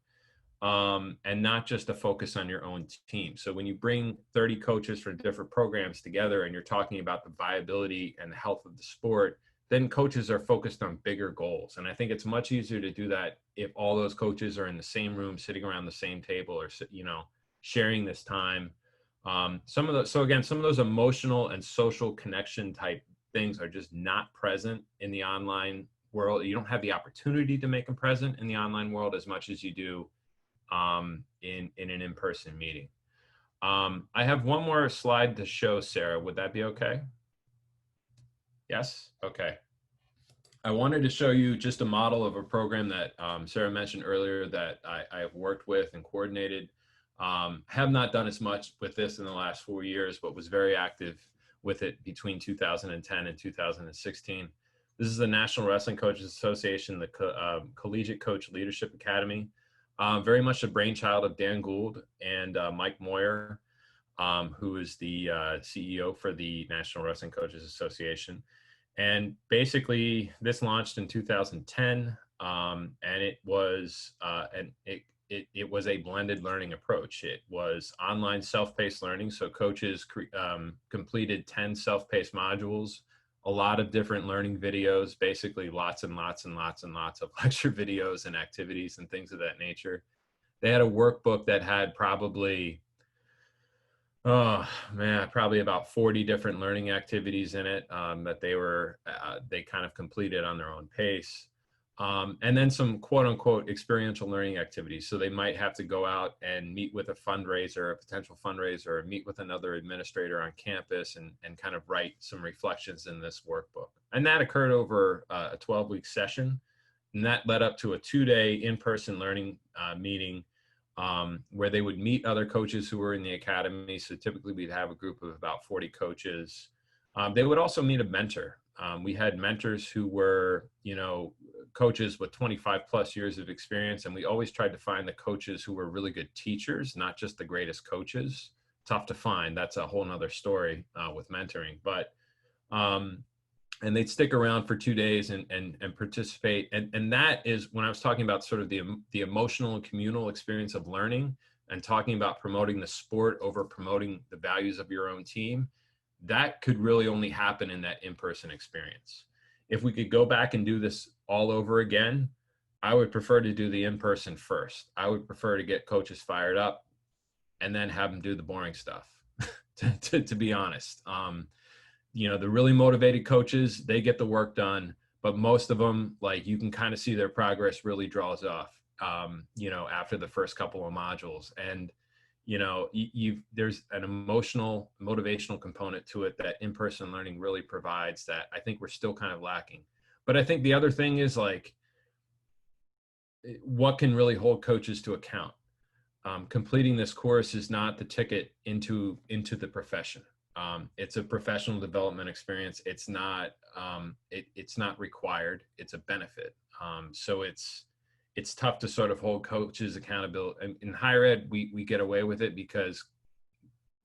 and not just a focus on your own team. So when you bring 30 coaches from different programs together and you're talking about the viability and the health of the sport, then coaches are focused on bigger goals. And I think it's much easier to do that if all those coaches are in the same room, sitting around the same table, or, sharing this time. Some of those emotional and social connection type things are just not present in the online world. You don't have the opportunity to make them present in the online world as much as you do in an in-person meeting. I have one more slide to show, Sarah. Would that be okay? Yes? Okay. I wanted to show you just a model of a program that Sarah mentioned earlier that I have worked with and coordinated. Have not done as much with this in the last 4 years, but was very active with it between 2010 and 2016. This is the National Wrestling Coaches Association, the Collegiate Coach Leadership Academy. Very much the brainchild of Dan Gould and Mike Moyer, who is the CEO for the National Wrestling Coaches Association. And basically, this launched in 2010, and it was it was a blended learning approach. It was online self-paced learning, so coaches completed 10 self-paced modules, a lot of different learning videos, basically lots and lots and lots and lots of lecture videos and activities and things of that nature. They had a workbook that had probably, probably about 40 different learning activities in it that they kind of completed on their own pace. And then some quote unquote experiential learning activities. So they might have to go out and meet with a fundraiser, a potential fundraiser, or meet with another administrator on campus and kind of write some reflections in this workbook. And that occurred over a 12-week session. And that led up to a 2-day in-person learning meeting where they would meet other coaches who were in the academy. So typically we'd have a group of about 40 coaches. They would also meet a mentor. We had mentors who were, coaches with 25 plus years of experience. And we always tried to find the coaches who were really good teachers, not just the greatest coaches. Tough to find. That's a whole nother story with mentoring. But, and they'd stick around for 2 days and participate. And that is when I was talking about sort of the emotional and communal experience of learning and talking about promoting the sport over promoting the values of your own team. That could really only happen in that in-person experience. If we could go back and do this all over again, I would prefer to do the in-person first. I would prefer to get coaches fired up and then have them do the boring stuff, to be honest. The really motivated coaches, they get the work done, but most of them, like, you can kind of see their progress really draws off, after the first couple of modules. And there's an emotional, motivational component to it that in-person learning really provides that I think we're still kind of lacking. But I think the other thing is, like, what can really hold coaches to account? Completing this course is not the ticket into the profession. It's a professional development experience. It's not required. It's a benefit. So it's tough to sort of hold coaches accountable. In higher ed, we get away with it because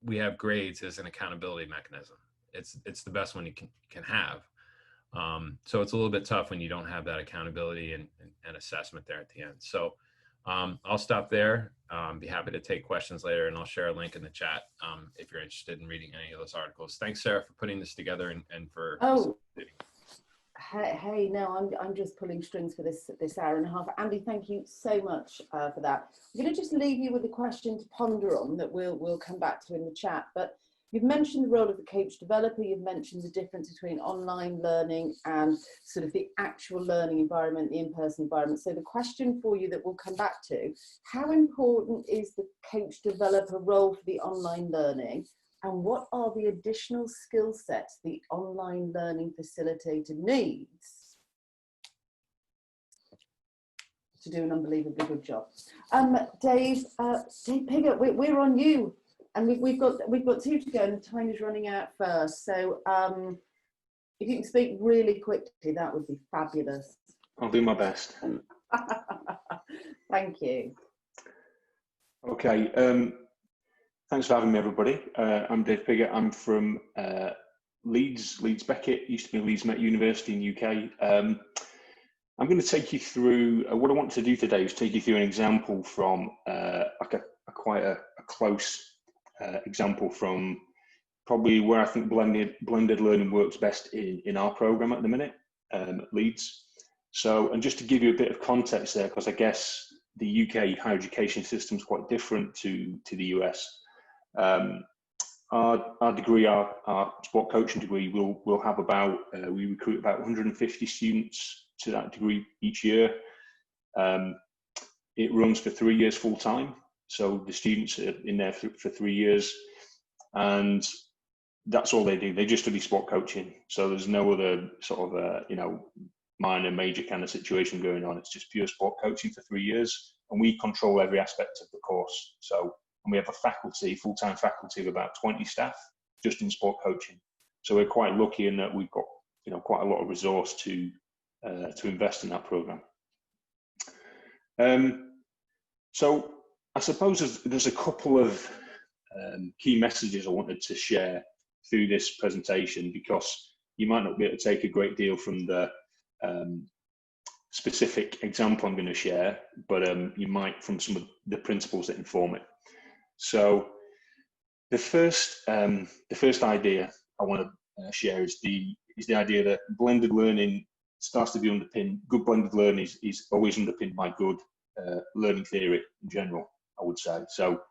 we have grades as an accountability mechanism. It's the best one you can have. So it's a little bit tough when you don't have that accountability and assessment there at the end. So I'll stop there. Be happy to take questions later, and I'll share a link in the chat if you're interested in reading any of those articles. Thanks, Sarah, for putting this together and for Hey, no, I'm just pulling strings for this hour and a half. Andy, thank you so much for that. I'm going to just leave you with a question to ponder on that we'll come back to in the chat. But you've mentioned the role of the coach developer. You've mentioned the difference between online learning and sort of the actual learning environment, the in-person environment. So the question for you that we'll come back to: how important is the coach developer role for the online learning? And what are the additional skill sets the online learning facilitator needs to do an unbelievably good job? Dave Pigott, we're on you, and we've got 2 to go, and time is running out first. So if you can speak really quickly, that would be fabulous. I'll do my best. Thank you. Okay. Thanks for having me, everybody. I'm Dave Pigott. I'm from Leeds Beckett, used to be Leeds Beckett University in the UK. I'm going to take you through, what I want to do today is take you through an example from quite a close example from probably where I think blended learning works best in our program at the minute, at Leeds. So, and just to give you a bit of context there, because I guess the UK higher education system is quite different to the US. Our degree, our sport coaching degree, will have about, we recruit about 150 students to that degree each year. It runs for 3 years full time. So the students are in there for 3 years, and that's all they do. They just study sport coaching. So there's no other sort of, minor, major kind of situation going on. It's just pure sport coaching for 3 years, and we control every aspect of the course. So, and we have a faculty, full-time faculty of about 20 staff just in sport coaching. So we're quite lucky in that we've got, quite a lot of resource to invest in that program. So I suppose there's a couple of key messages I wanted to share through this presentation, because you might not be able to take a great deal from the specific example I'm going to share, but you might from some of the principles that inform it. So the first idea I want to share is the idea that blended learning starts to be underpinned. Good blended learning is always underpinned by good learning theory in general, I would say. So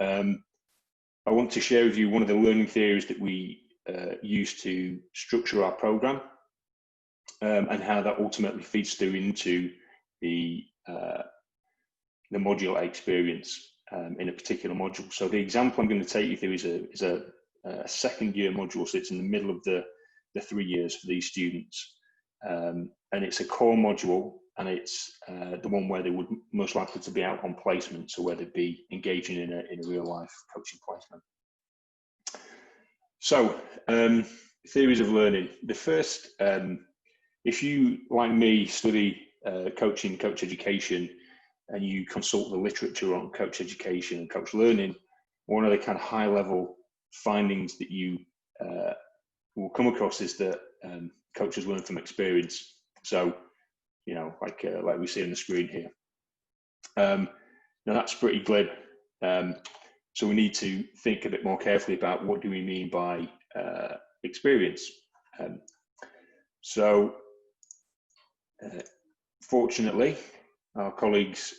I want to share with you one of the learning theories that we use to structure our program, and how that ultimately feeds through into the modular experience in a particular module. So the example I'm going to take you through is a second year module, so it's in the middle of the 3 years for these students, and it's a core module, and it's the one where they would most likely to be out on placement, so where they'd be engaging in a real life coaching placement. So theories of learning. The first, if you, like me, study coach education, and you consult the literature on coach education and coach learning, one of the kind of high level findings that you will come across is that coaches learn from experience. So, like we see on the screen here. Now that's pretty glib. So we need to think a bit more carefully about what do we mean by experience. Fortunately, our colleagues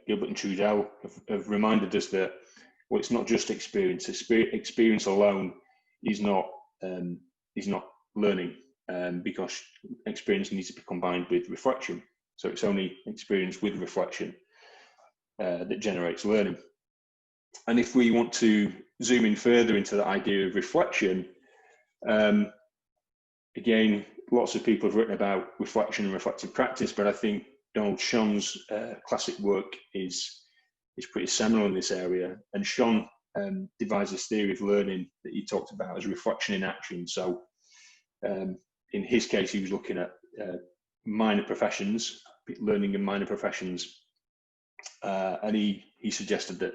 Gilbert and Trudell have reminded us that, well, it's not just experience. Experience alone is not learning, because experience needs to be combined with reflection. So it's only experience with reflection that generates learning. And if we want to zoom in further into the idea of reflection, again, lots of people have written about reflection and reflective practice, but I think Donald Schoen's classic work is pretty seminal in this area. And Schoen devised this theory of learning that he talked about as reflection in action. So in his case, he was looking at minor professions, learning in minor professions, and he suggested that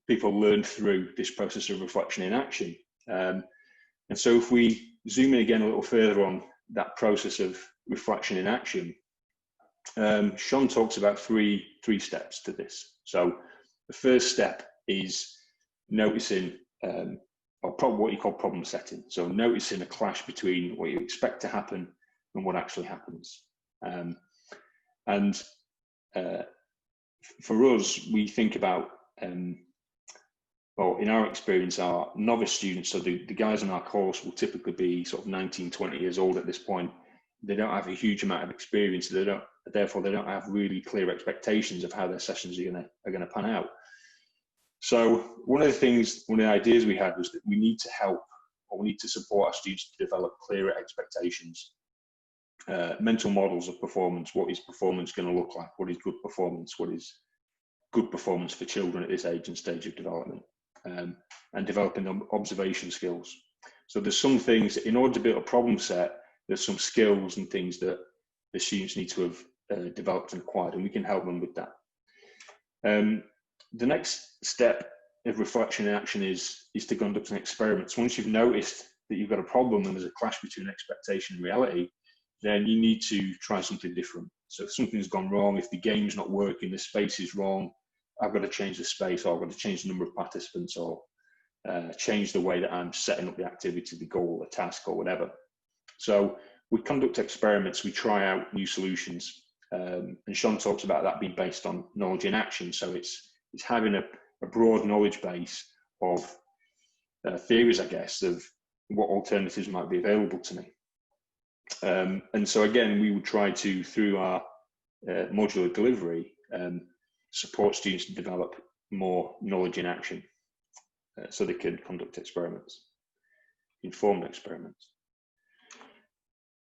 people learn through this process of reflection in action. And so if we zoom in again a little further on that process of reflection in action, Schoen talks about three steps to this. So the first step is noticing, or what you call problem setting. So noticing a clash between what you expect to happen and what actually happens. For us, we think about, well, in our experience, our novice students, so the guys in our course will typically be sort of 19, 20 years old at this point. They don't have a huge amount of experience. Therefore, they don't have really clear expectations of how their sessions are going to pan out. So one of the ideas we had was that we need to help, or we need to support our students to develop clearer expectations, mental models of performance. What is performance going to look like? What is good performance? What is good performance for children at this age and stage of development? And developing observation skills. So there's some things, in order to build a problem set, there's some skills and things that the students need to have developed and acquired, and we can help them with that. The next step of reflection in action is to conduct an experiment. So once you've noticed that you've got a problem and there's a clash between expectation and reality, then you need to try something different. So if something's gone wrong, if the game's not working, the space is wrong, I've got to change the space, or I've got to change the number of participants, or change the way that I'm setting up the activity, the goal, the task, or whatever. So we conduct experiments, we try out new solutions. And Sean talks about that being based on knowledge in action. So it's having a broad knowledge base of theories, I guess, of what alternatives might be available to me. And so again, we would try to, through our modular delivery, support students to develop more knowledge in action so they can conduct experiments, informed experiments.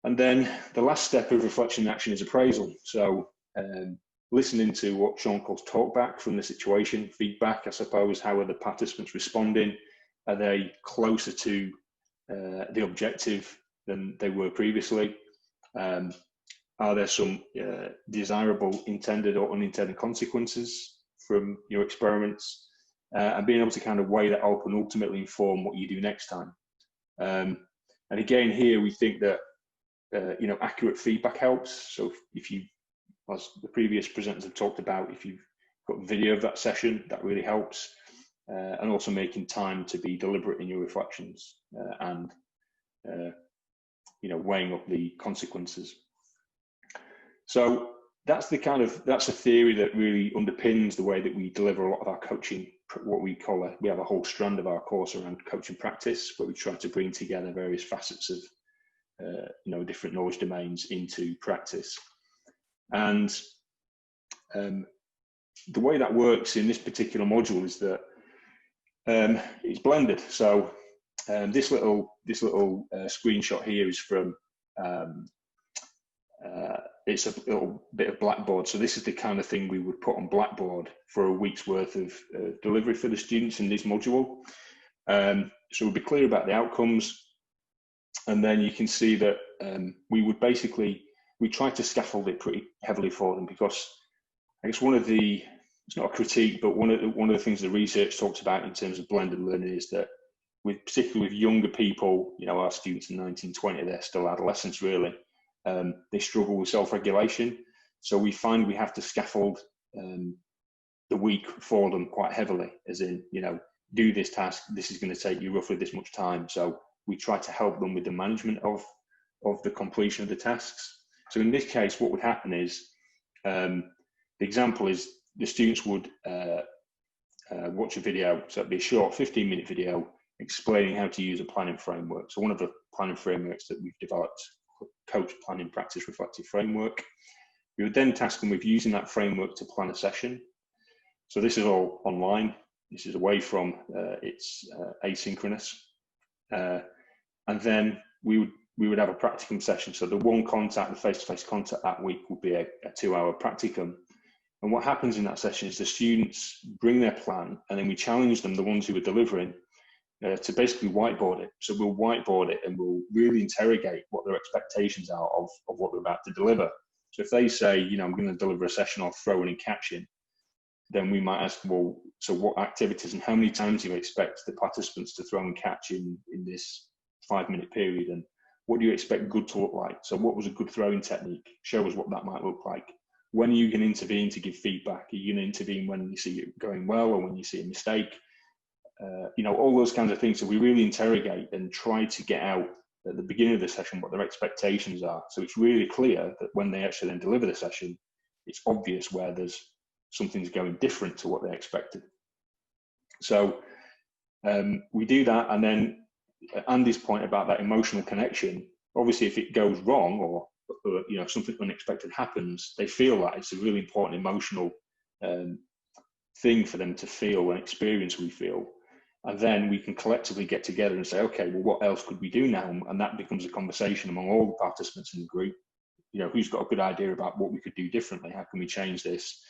And then the last step of reflection and action is appraisal. So listening to what Sean calls talkback from the situation, feedback, I suppose. How are the participants responding? Are they closer to the objective than they were previously? Are there some desirable intended or unintended consequences from your experiments? And being able to kind of weigh that up and ultimately inform what you do next time. And again, here we think that accurate feedback helps. So if you, as the previous presenters have talked about, if you've got video of that session, that really helps. And also making time to be deliberate in your reflections and weighing up the consequences. So that's a theory that really underpins the way that we deliver a lot of our coaching. What we have a whole strand of our course around coaching practice, where we try to bring together various facets of different knowledge domains into practice. And the way that works in this particular module is that it's blended. So this little screenshot here is from it's a little bit of Blackboard. So this is the kind of thing we would put on Blackboard for a week's worth of delivery for the students in this module. So we'll be clear about the outcomes. And then you can see that we try to scaffold it pretty heavily for them, because I guess it's not a critique, but one of the things the research talks about in terms of blended learning is that particularly with younger people, our students in 1920, they're still adolescents really, they struggle with self-regulation. So we find we have to scaffold the week for them quite heavily, as in, do this task, this is going to take you roughly this much time. So we try to help them with the management of the completion of the tasks. So in this case, what would happen is, the example is the students would watch a video. So it'd be a short 15-minute video explaining how to use a planning framework. So one of the planning frameworks that we've developed, Coach Planning Practice Reflective Framework. We would then task them with using that framework to plan a session. So this is all online. This is away from it's asynchronous. And then we would have a practicum session. So the one contact, the face-to-face contact that week would be a 2-hour practicum. And what happens in that session is the students bring their plan, and then we challenge them, the ones who are delivering, to basically whiteboard it. So we'll whiteboard it and we'll really interrogate what their expectations are of what they're about to deliver. So if they say, I'm going to deliver a session of throwing and catching, then we might ask, well, so what activities and how many times do you expect the participants to throw and catch in this 5-minute period? And what do you expect good to look like? So what was a good throwing technique? Show us what that might look like. When are you going to intervene to give feedback? Are you going to intervene when you see it going well or when you see a mistake? All those kinds of things. So we really interrogate and try to get out at the beginning of the session what their expectations are. So it's really clear that when they actually then deliver the session, it's obvious where something's going different to what they expected. So we do that. And then Andy's point about that emotional connection, obviously if it goes wrong or something unexpected happens, they feel that it's a really important emotional thing for them to feel and experience we feel. And then we can collectively get together and say, okay, well, what else could we do now? And that becomes a conversation among all the participants in the group. Who's got a good idea about what we could do differently? How can we change this?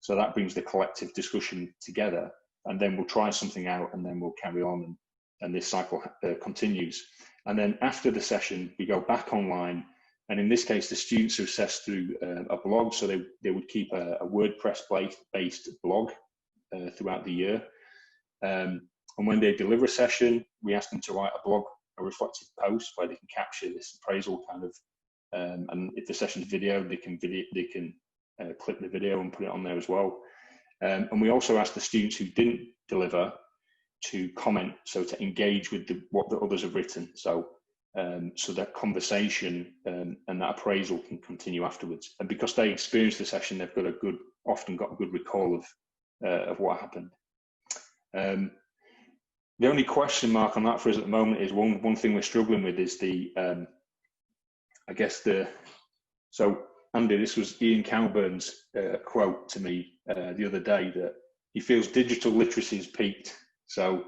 So that brings the collective discussion together, and then we'll try something out, and then we'll carry on, and this cycle continues. And then after the session, we go back online. And in this case, the students are assessed through a blog. So they would keep a WordPress-based blog throughout the year. And when they deliver a session, we ask them to write a reflective post where they can capture this appraisal kind of, and if the session's video, they can clip the video and put it on there as well. And we also ask the students who didn't deliver to comment, so to engage with what the others have written. So that conversation and that appraisal can continue afterwards. And because they experienced the session, they've often got a good recall of what happened. The only question mark on that for us at the moment is one thing we're struggling with is so Andy, this was Ian Cowburn's quote to me the other day, that he feels digital literacy has peaked. So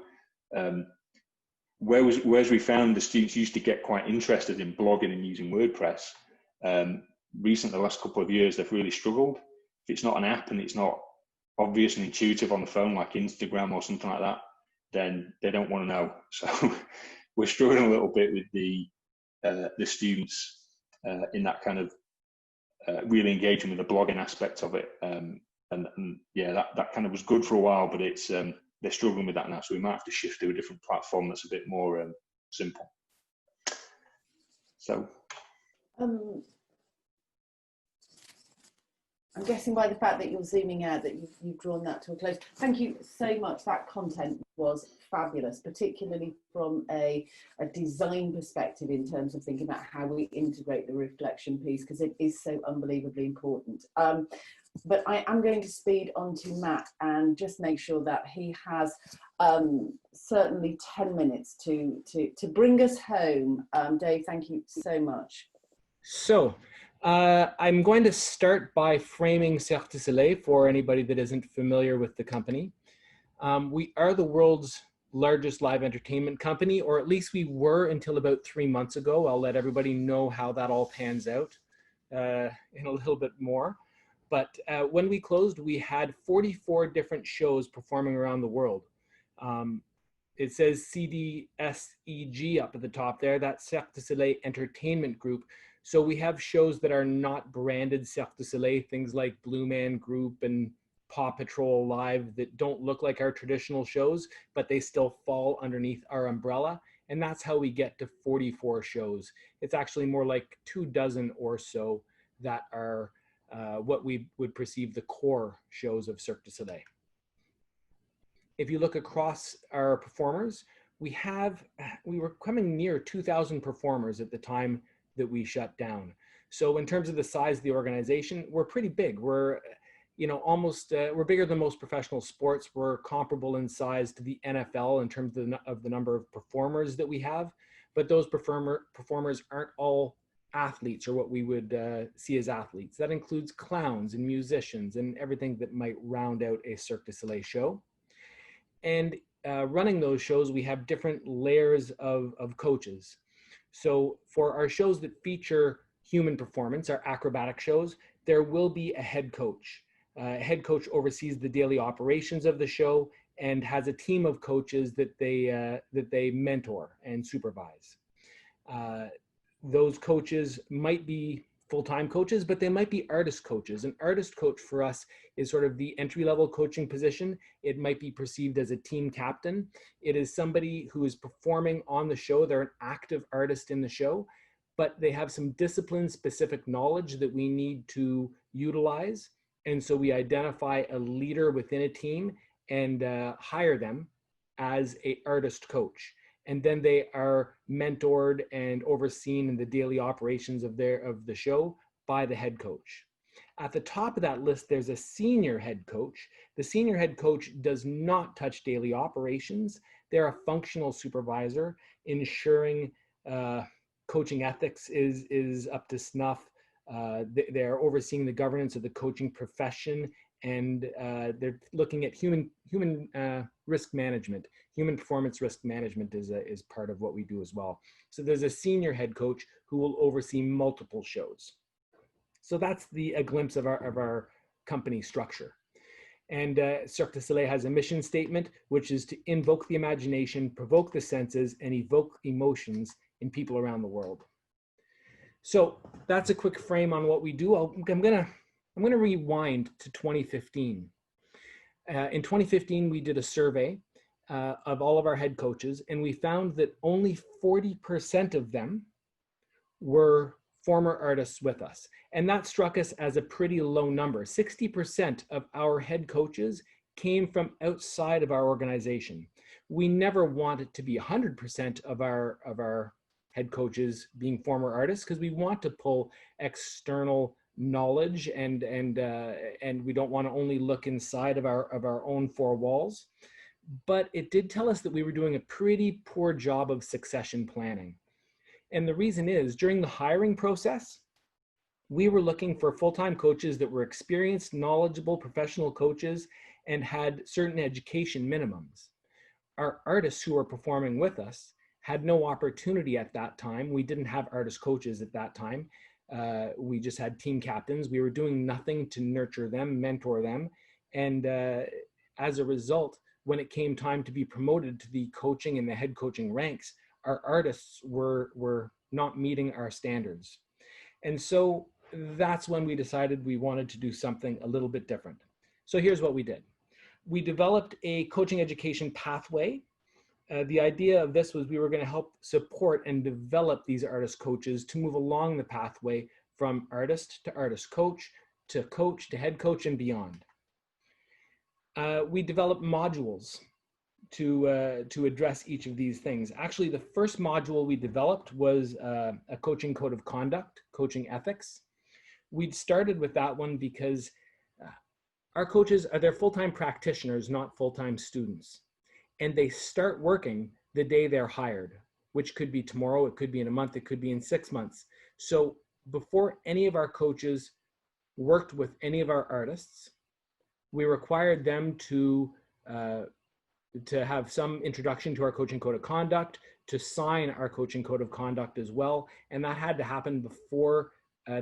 whereas we found the students used to get quite interested in blogging and using WordPress, recently, the last couple of years, they've really struggled. If it's not an app and it's not obvious and intuitive on the phone, like Instagram or something like that, then they don't want to know. So we're struggling a little bit with the students in that kind of really engaging with the blogging aspect of it. And yeah, that kind of was good for a while, but it's they're struggling with that now. So we might have to shift to a different platform that's a bit more simple. So. I'm guessing by the fact that you're zooming out that you've drawn that to a close. Thank you so much. That content was fabulous, particularly from a design perspective in terms of thinking about how we integrate the reflection piece, because it is so unbelievably important. But I am going to speed on to Matt and just make sure that he has certainly 10 minutes to bring us home. Dave, thank you so much. So, I'm going to start by framing Cirque du Soleil for anybody that isn't familiar with the company. We are the world's largest live entertainment company, or at least we were until about 3 months ago. I'll let everybody know how that all pans out in a little bit more. But when we closed, we had 44 different shows performing around the world. It says CDSEG up at the top there. That's Cirque du Soleil Entertainment Group. So we have shows that are not branded Cirque du Soleil, things like Blue Man Group and Paw Patrol Live, that don't look like our traditional shows, but they still fall underneath our umbrella. And that's how we get to 44 shows. It's actually more like 24 or so that are what we would perceive the core shows of Cirque du Soleil. If you look across our performers, we were coming near 2,000 performers at the time that we shut down. So in terms of the size of the organization, we're pretty big. We're, almost, we're bigger than most professional sports. We're comparable in size to the NFL in terms of the number of performers that we have, but those performers aren't all athletes or what we would see as athletes. That includes clowns and musicians and everything that might round out a Cirque du Soleil show. And running those shows, we have different layers of coaches. So for our shows that feature human performance, our acrobatic shows, there will be a head coach. A head coach oversees the daily operations of the show and has a team of coaches that they mentor and supervise. Those coaches might be full-time coaches, but they might be artist coaches. An artist coach for us is sort of the entry-level coaching position. It might be perceived as a team captain. It is somebody who is performing on the show. They're an active artist in the show, but they have some discipline-specific knowledge that we need to utilize. And so we identify a leader within a team and hire them as an artist coach. And then they are mentored and overseen in the daily operations of the show by the head coach. At the top of that list, there's a senior head coach. The senior head coach does not touch daily operations. They're a functional supervisor, ensuring coaching ethics is up to snuff. They're overseeing the governance of the coaching profession, and they're looking at human risk management. Human performance risk management is part of what we do as well. So there's a senior head coach who will oversee multiple shows. So that's a glimpse of our company structure. And Cirque du Soleil has a mission statement, which is to invoke the imagination, provoke the senses, and evoke emotions in people around the world. So that's a quick frame on what we do. I'm gonna rewind to 2015. In 2015, we did a survey of all of our head coaches, and we found that only 40% of them were former artists with us. And that struck us as a pretty low number. 60% of our head coaches came from outside of our organization. We never want it to be 100% of our head coaches being former artists, because we want to pull external knowledge and we don't want to only look inside of our own four walls. But it did tell us that we were doing a pretty poor job of succession planning. And the reason is, during the hiring process, We were looking for full-time coaches that were experienced, knowledgeable, professional coaches and had certain education minimums. Our artists who were performing with us had no opportunity at that time. We didn't have artist coaches at that time. We just had team captains. We were doing nothing to nurture them, mentor them. And as a result, when it came time to be promoted to the coaching and the head coaching ranks, our artists were not meeting our standards. And so that's when we decided we wanted to do something a little bit different. So here's what we did. We developed a coaching education pathway. The idea of this was we were going to help support and develop these artist coaches to move along the pathway from artist to artist coach to head coach and beyond. We developed modules to address each of these things. Actually, the first module we developed was a coaching code of conduct, coaching ethics. We'd started with that one because our coaches they're full-time practitioners, not full-time students. And they start working the day they're hired, which could be tomorrow, it could be in a month, it could be in 6 months. So before any of our coaches worked with any of our artists, we required them to have some introduction to our coaching code of conduct, to sign our coaching code of conduct as well. And that had to happen before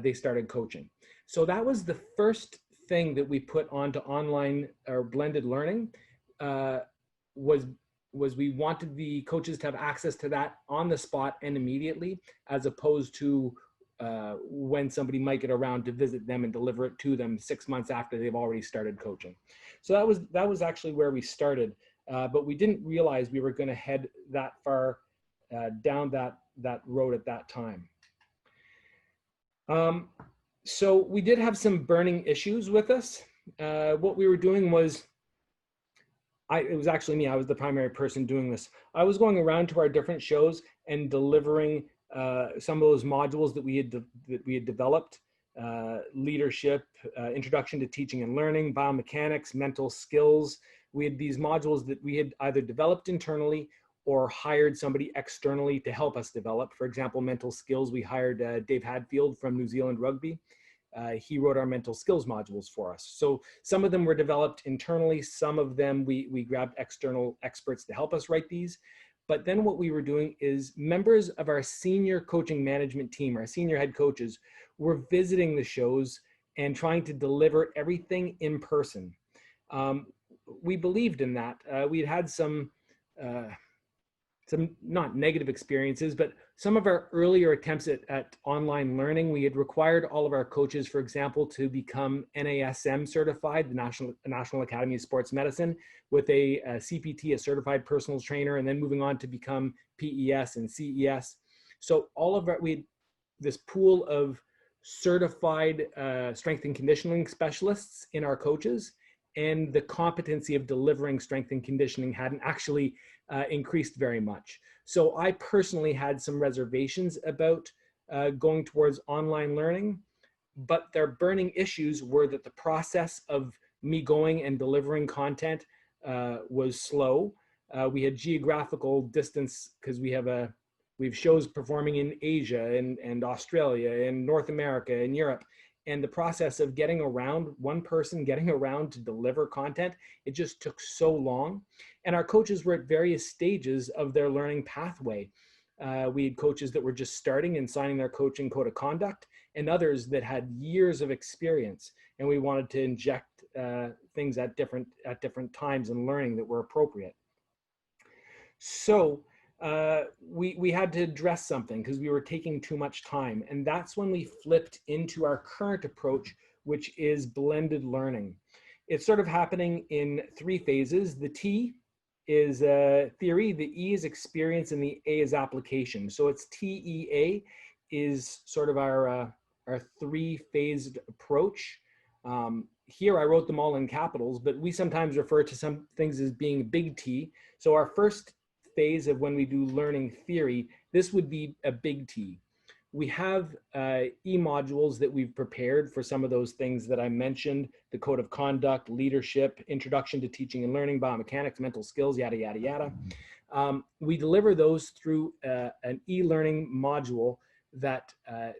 they started coaching. So that was the first thing that we put onto online or blended learning, was we wanted the coaches to have access to that on the spot and immediately, as opposed to when somebody might get around to visit them and deliver it to them 6 months after they've already started coaching. So that was actually where we started, but we didn't realize we were going to head that far down that road at that time. So we did have some burning issues with us. What we were doing was, it was actually me, I was the primary person doing this. I was going around to our different shows and delivering some of those modules that we had developed, leadership, introduction to teaching and learning, biomechanics, mental skills. We had these modules that we had either developed internally or hired somebody externally to help us develop. For example, mental skills, we hired Dave Hadfield from New Zealand Rugby. He wrote our mental skills modules for us. So some of them were developed internally, some of them we grabbed external experts to help us write these. But then what we were doing is members of our senior coaching management team, our senior head coaches, were visiting the shows and trying to deliver everything in person. We believed in that. We'd had some not negative experiences, but some of our earlier attempts at online learning, we had required all of our coaches, for example, to become NASM certified, the National Academy of Sports Medicine, with a CPT, a certified personal trainer, and then moving on to become PES and CES. So all of we had this pool of certified strength and conditioning specialists in our coaches, and the competency of delivering strength and conditioning hadn't actually increased very much. So I personally had some reservations about going towards online learning, but their burning issues were that the process of me going and delivering content was slow. We had geographical distance because we have shows performing in Asia and Australia and North America and Europe. And the process of getting around, one person getting around to deliver content, it just took so long. And our coaches were at various stages of their learning pathway. We had coaches that were just starting and signing their coaching code of conduct, and others that had years of experience. And we wanted to inject things at different times in learning that were appropriate. So we had to address something because we were taking too much time. And that's when we flipped into our current approach, which is blended learning. It's sort of happening in 3 phases. The T is theory, the E is experience, and the A is application. So it's TEA is sort of our 3-phased approach. Here I wrote them all in capitals, but we sometimes refer to some things as being big T. So our first phase of when we do learning theory, this would be a big T. We have E modules that we've prepared for some of those things that I mentioned, the code of conduct, leadership, introduction to teaching and learning, biomechanics, mental skills, yada, yada, yada. We deliver those through an e-learning module that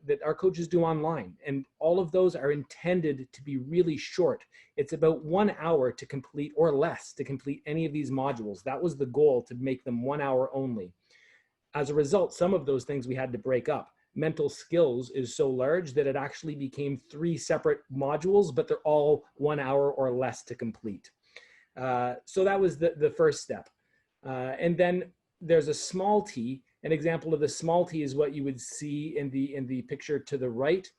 that our coaches do online, and all of those are intended to be really short. It's about 1 hour to complete, or less, to complete any of these modules. That was the goal, to make them 1 hour only. As a result, some of those things we had to break up. Mental skills is so large that it actually became 3 separate modules, but they're all 1 hour or less to complete. So that was the first step. And then there's a small t. An example of the small t is what you would see in the picture to the right.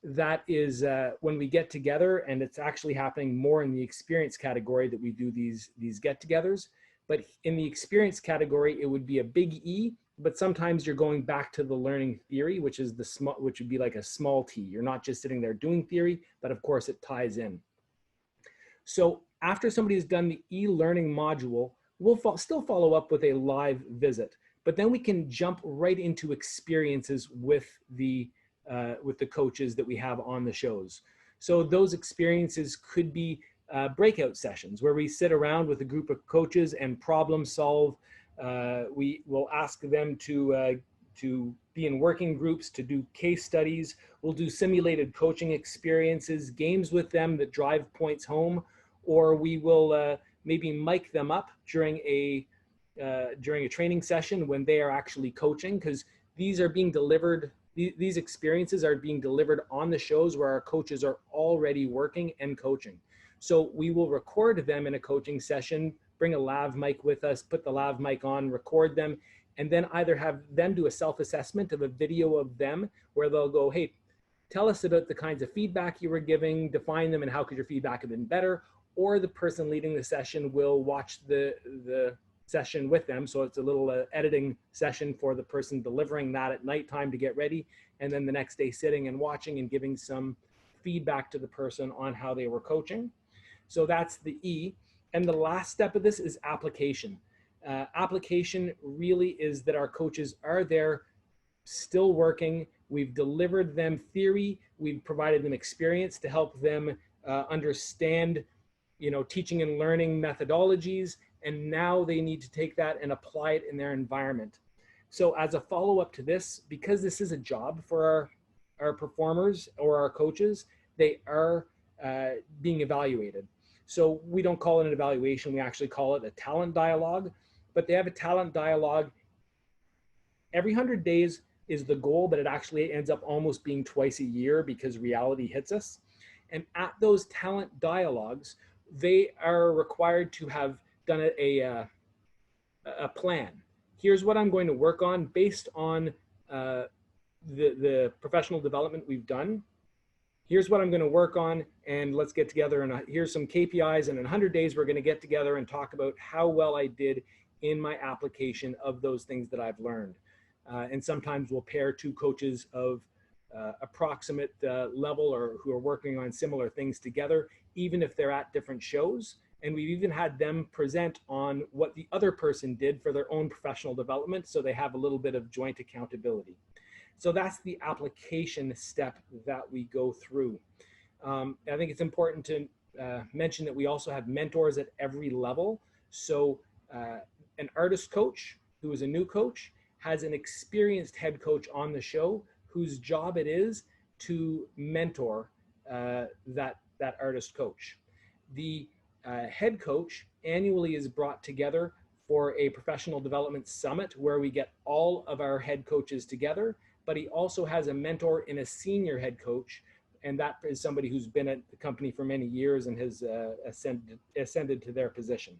That is when we get together, and it's actually happening more in the experience category that we do these get-togethers. But in the experience category, it would be a big E, but sometimes you're going back to the learning theory, which is which would be like a small t. You're not just sitting there doing theory, but of course it ties in. So after somebody has done the e-learning module, we'll still follow up with a live visit, but then we can jump right into experiences with the coaches that we have on the shows. So those experiences could be breakout sessions where we sit around with a group of coaches and problem solve. We will ask them to be in working groups, to do case studies. We'll do simulated coaching experiences, games with them that drive points home, or we will maybe mic them up during a training session when they are actually coaching, because these are being delivered. These experiences are being delivered on the shows where our coaches are already working and coaching. So we will record them in a coaching session, bring a lav mic with us, put the lav mic on, record them, and then either have them do a self-assessment of a video of them where they'll go, hey, tell us about the kinds of feedback you were giving, define them, and how could your feedback have been better? Or the person leading the session will watch the session with them. So it's a little editing session for the person delivering that at nighttime to get ready. And then the next day sitting and watching and giving some feedback to the person on how they were coaching. So that's the E. And the last step of this is application. Application really is that our coaches are there still working. We've delivered them theory. We've provided them experience to help them understand, teaching and learning methodologies. And now they need to take that and apply it in their environment. So as a follow-up to this, because this is a job for our performers or our coaches, they are being evaluated. So we don't call it an evaluation, we actually call it a talent dialogue, but they have a talent dialogue. Every 100 days is the goal, but it actually ends up almost being twice a year because reality hits us. And at those talent dialogues, they are required to have done a plan. Here's what I'm going to work on based on the professional development we've done. Here's what I'm going to work on, and let's get together, and here's some KPIs, and in 100 days we're going to get together and talk about how well I did in my application of those things that I've learned. And sometimes we'll pair 2 coaches of approximate level or who are working on similar things together, even if they're at different shows. And we've even had them present on what the other person did for their own professional development, so they have a little bit of joint accountability. So that's the application step that we go through. I think it's important to mention that we also have mentors at every level. So an artist coach who is a new coach has an experienced head coach on the show whose job it is to mentor that artist coach. The head coach annually is brought together for a professional development summit where we get all of our head coaches together, but he also has a mentor in a senior head coach, and that is somebody who's been at the company for many years and has ascended to their position.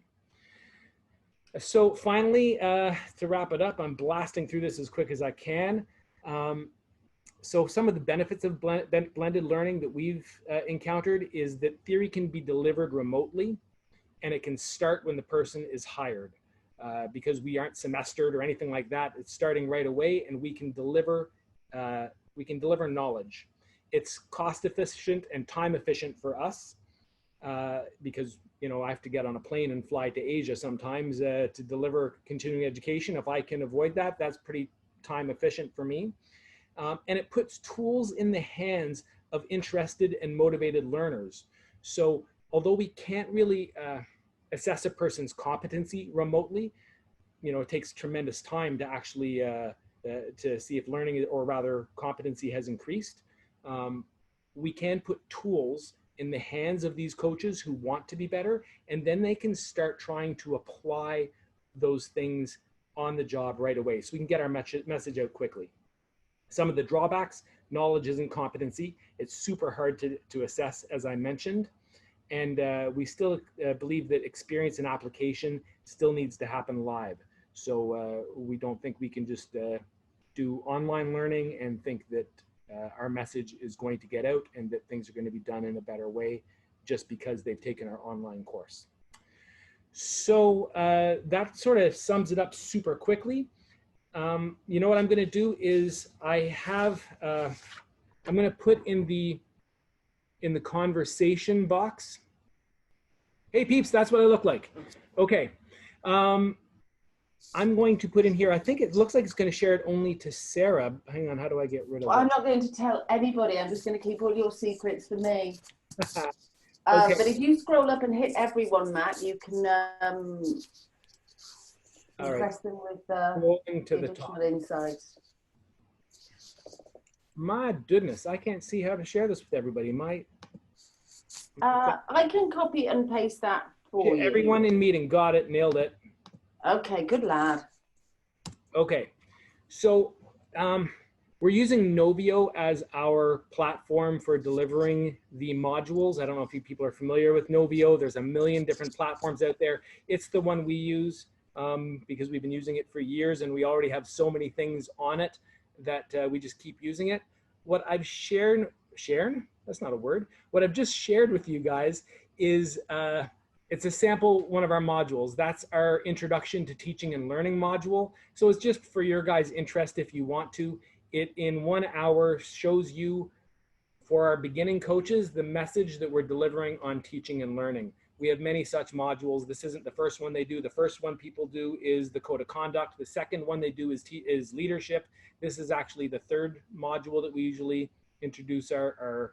So finally, to wrap it up, I'm blasting through this as quick as I can. So some of the benefits of blended learning that we've encountered is that theory can be delivered remotely, and it can start when the person is hired. Because we aren't semestered or anything like that. It's starting right away, and we can deliver knowledge. It's cost efficient and time efficient for us because I have to get on a plane and fly to Asia sometimes to deliver continuing education. If I can avoid that, that's pretty time efficient for me. And it puts tools in the hands of interested and motivated learners. So although we can't really assess a person's competency remotely, it takes tremendous time to actually to see if learning, or rather competency, has increased. We can put tools in the hands of these coaches who want to be better, and then they can start trying to apply those things on the job right away, so we can get our message out quickly. Some of the drawbacks: knowledge isn't competency. It's super hard to assess, as I mentioned. And we still believe that experience and application still needs to happen live. So we don't think we can just do online learning and think that our message is going to get out and that things are going to be done in a better way just because they've taken our online course. So that sort of sums it up super quickly. You know what I'm going to do is I'm going to put in the conversation box. Hey peeps, that's what I look like. Okay. I'm going to put in here, I think it looks like it's going to share it only to Sarah. Hang on, how do I get rid of it? I'm not going to tell anybody. I'm just going to keep all your secrets for me. Okay. But if you scroll up and hit everyone, Matt, you can impress them with Scrolling to the additional top. insights. My goodness, I can't see how to share this with everybody. I can copy and paste that for you. Everyone in meeting, got it, nailed it. Okay, good lad. Okay, so we're using Novio as our platform for delivering the modules. I don't know if you people are familiar with Novio. There's a million different platforms out there. It's the one we use because we've been using it for years and we already have so many things on it that we just keep using it. What I've shared, that's not a word. What I've just shared with you guys is it's a sample, one of our modules. That's our Introduction to Teaching and Learning module. So it's just for your guys' interest if you want to. It, in 1 hour, shows you, for our beginning coaches, the message that we're delivering on teaching and learning. We have many such modules. This isn't the first one they do. The first one people do is the Code of Conduct. The second one they do is leadership. This is actually the third module that we usually introduce our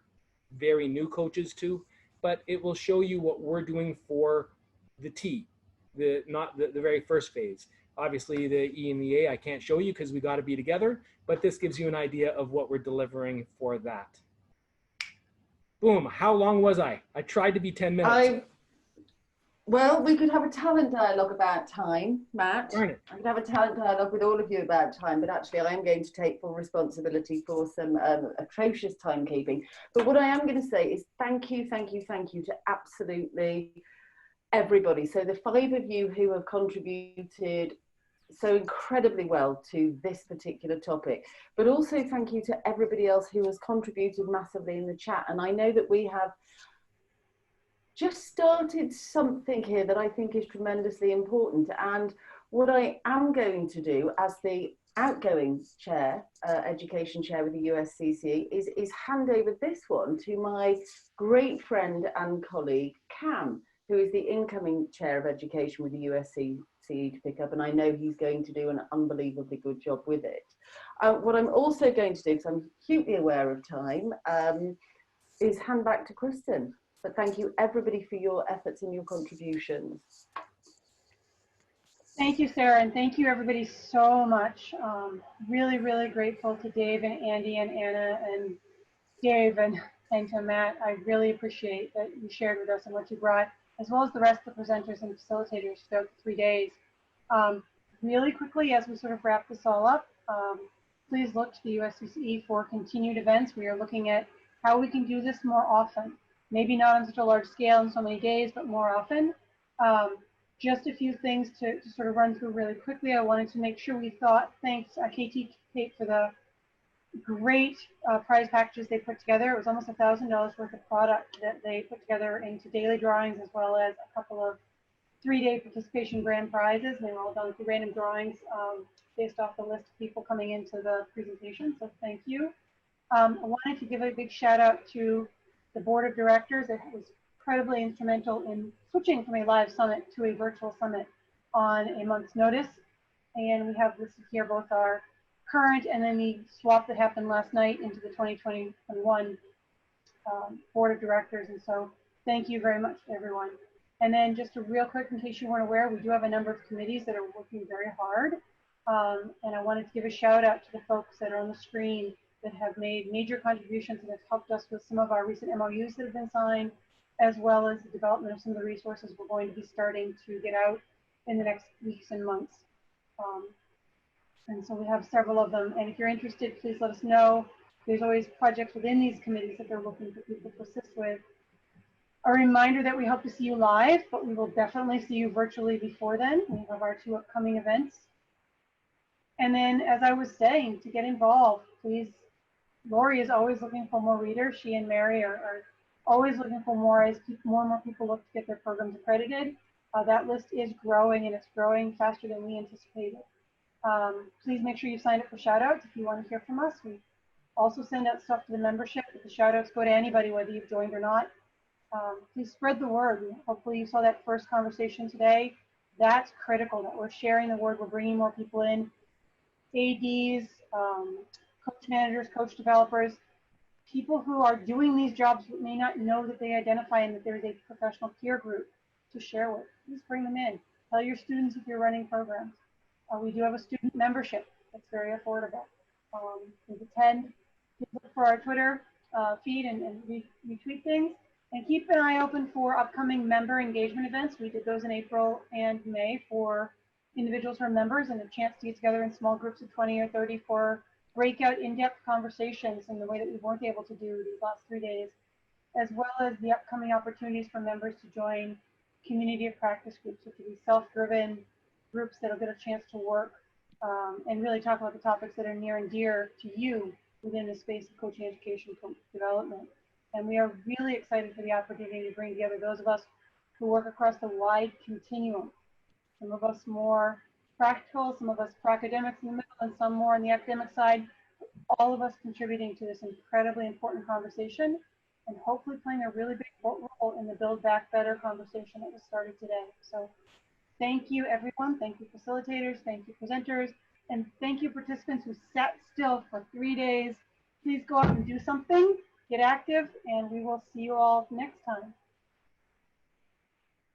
very new coaches to. But it will show you what we're doing for the T, not the very first phase. Obviously, the E and the A I can't show you because we got to be together, but this gives you an idea of what we're delivering for that. Boom, how long was I? I tried to be 10 minutes. Well, we could have a talent dialogue about time, Matt. Darn it. I could have a talent dialogue with all of you about time, but actually I am going to take full responsibility for some atrocious timekeeping. But what I am going to say is thank you to absolutely everybody. So the 5 of you who have contributed so incredibly well to this particular topic, but also thank you to everybody else who has contributed massively in the chat. And I know that we have just started something here that I think is tremendously important. And what I am going to do as the outgoing chair, education chair with the USCCE, is hand over this one to my great friend and colleague, Cam, who is the incoming chair of education with the USCCE to pick up. And I know he's going to do an unbelievably good job with it. What I'm also going to do, because I'm acutely aware of time, is hand back to Kristen. But thank you everybody for your efforts and your contributions. Thank you, Sarah, and thank you everybody so much. Really, really grateful to Dave and Andy and Anna and Dave and to Matt. I really appreciate that you shared with us and what you brought, as well as the rest of the presenters and facilitators throughout the 3 days. Really quickly, as we sort of wrap this all up, please look to the USCCE for continued events. We are looking at how we can do this more often. Maybe not on such a large scale in so many days, but more often. Just a few things to sort of run through really quickly. I wanted to make sure we thanked KT Kate for the great prize packages they put together. It was almost $1,000 worth of product that they put together into daily drawings, as well as a couple of 3-day participation grand prizes. And they were all done through random drawings based off the list of people coming into the presentation. So thank you. I wanted to give a big shout out to the board of directors. It was incredibly instrumental in switching from a live summit to a virtual summit on a month's notice. And we have listed here both our current and then the swap that happened last night into the 2021 board of directors. And so thank you very much to everyone. And then just a real quick, in case you weren't aware, we do have a number of committees that are working very hard And I wanted to give a shout out to the folks that are on the screen that have made major contributions and have helped us with some of our recent MOUs that have been signed, as well as the development of some of the resources we're going to be starting to get out in the next weeks and months. And so we have several of them. And if you're interested, please let us know. There's always projects within these committees that they're looking for people to assist with. A reminder that we hope to see you live, but we will definitely see you virtually before then. We have our 2 upcoming events. And then, as I was saying, to get involved, please, Lori is always looking for more readers. She and Mary are always looking for more as more and more people look to get their programs accredited. That list is growing, and it's growing faster than we anticipated. Please make sure you sign up for shout-outs if you want to hear from us. We also send out stuff to the membership, but the shout-outs go to anybody, whether you've joined or not. Please spread the word. Hopefully you saw that first conversation today. That's critical, that we're sharing the word, we're bringing more people in. ADs, coach managers, coach developers, people who are doing these jobs but may not know that they identify and that there's a professional peer group to share with. Please bring them in. Tell your students if you're running programs. We do have a student membership that's very affordable. Please attend. Please look for our Twitter feed and retweet things. And keep an eye open for upcoming member engagement events. We did those in April and May for individuals who are members and a chance to get together in small groups of 20 or 30 for breakout in-depth conversations in the way that we weren't able to do these last 3 days, as well as the upcoming opportunities for members to join community of practice groups, which will be self-driven groups that'll get a chance to work and really talk about the topics that are near and dear to you within the space of coaching education development. And we are really excited for the opportunity to bring together those of us who work across the wide continuum. Some of us more practical, some of us academics in the middle, and some more on the academic side. All of us contributing to this incredibly important conversation and hopefully playing a really big role in the Build Back Better conversation that was started today. So thank you, everyone. Thank you, facilitators. Thank you, presenters. And thank you, participants who sat still for 3 days. Please go out and do something, get active, and we will see you all next time.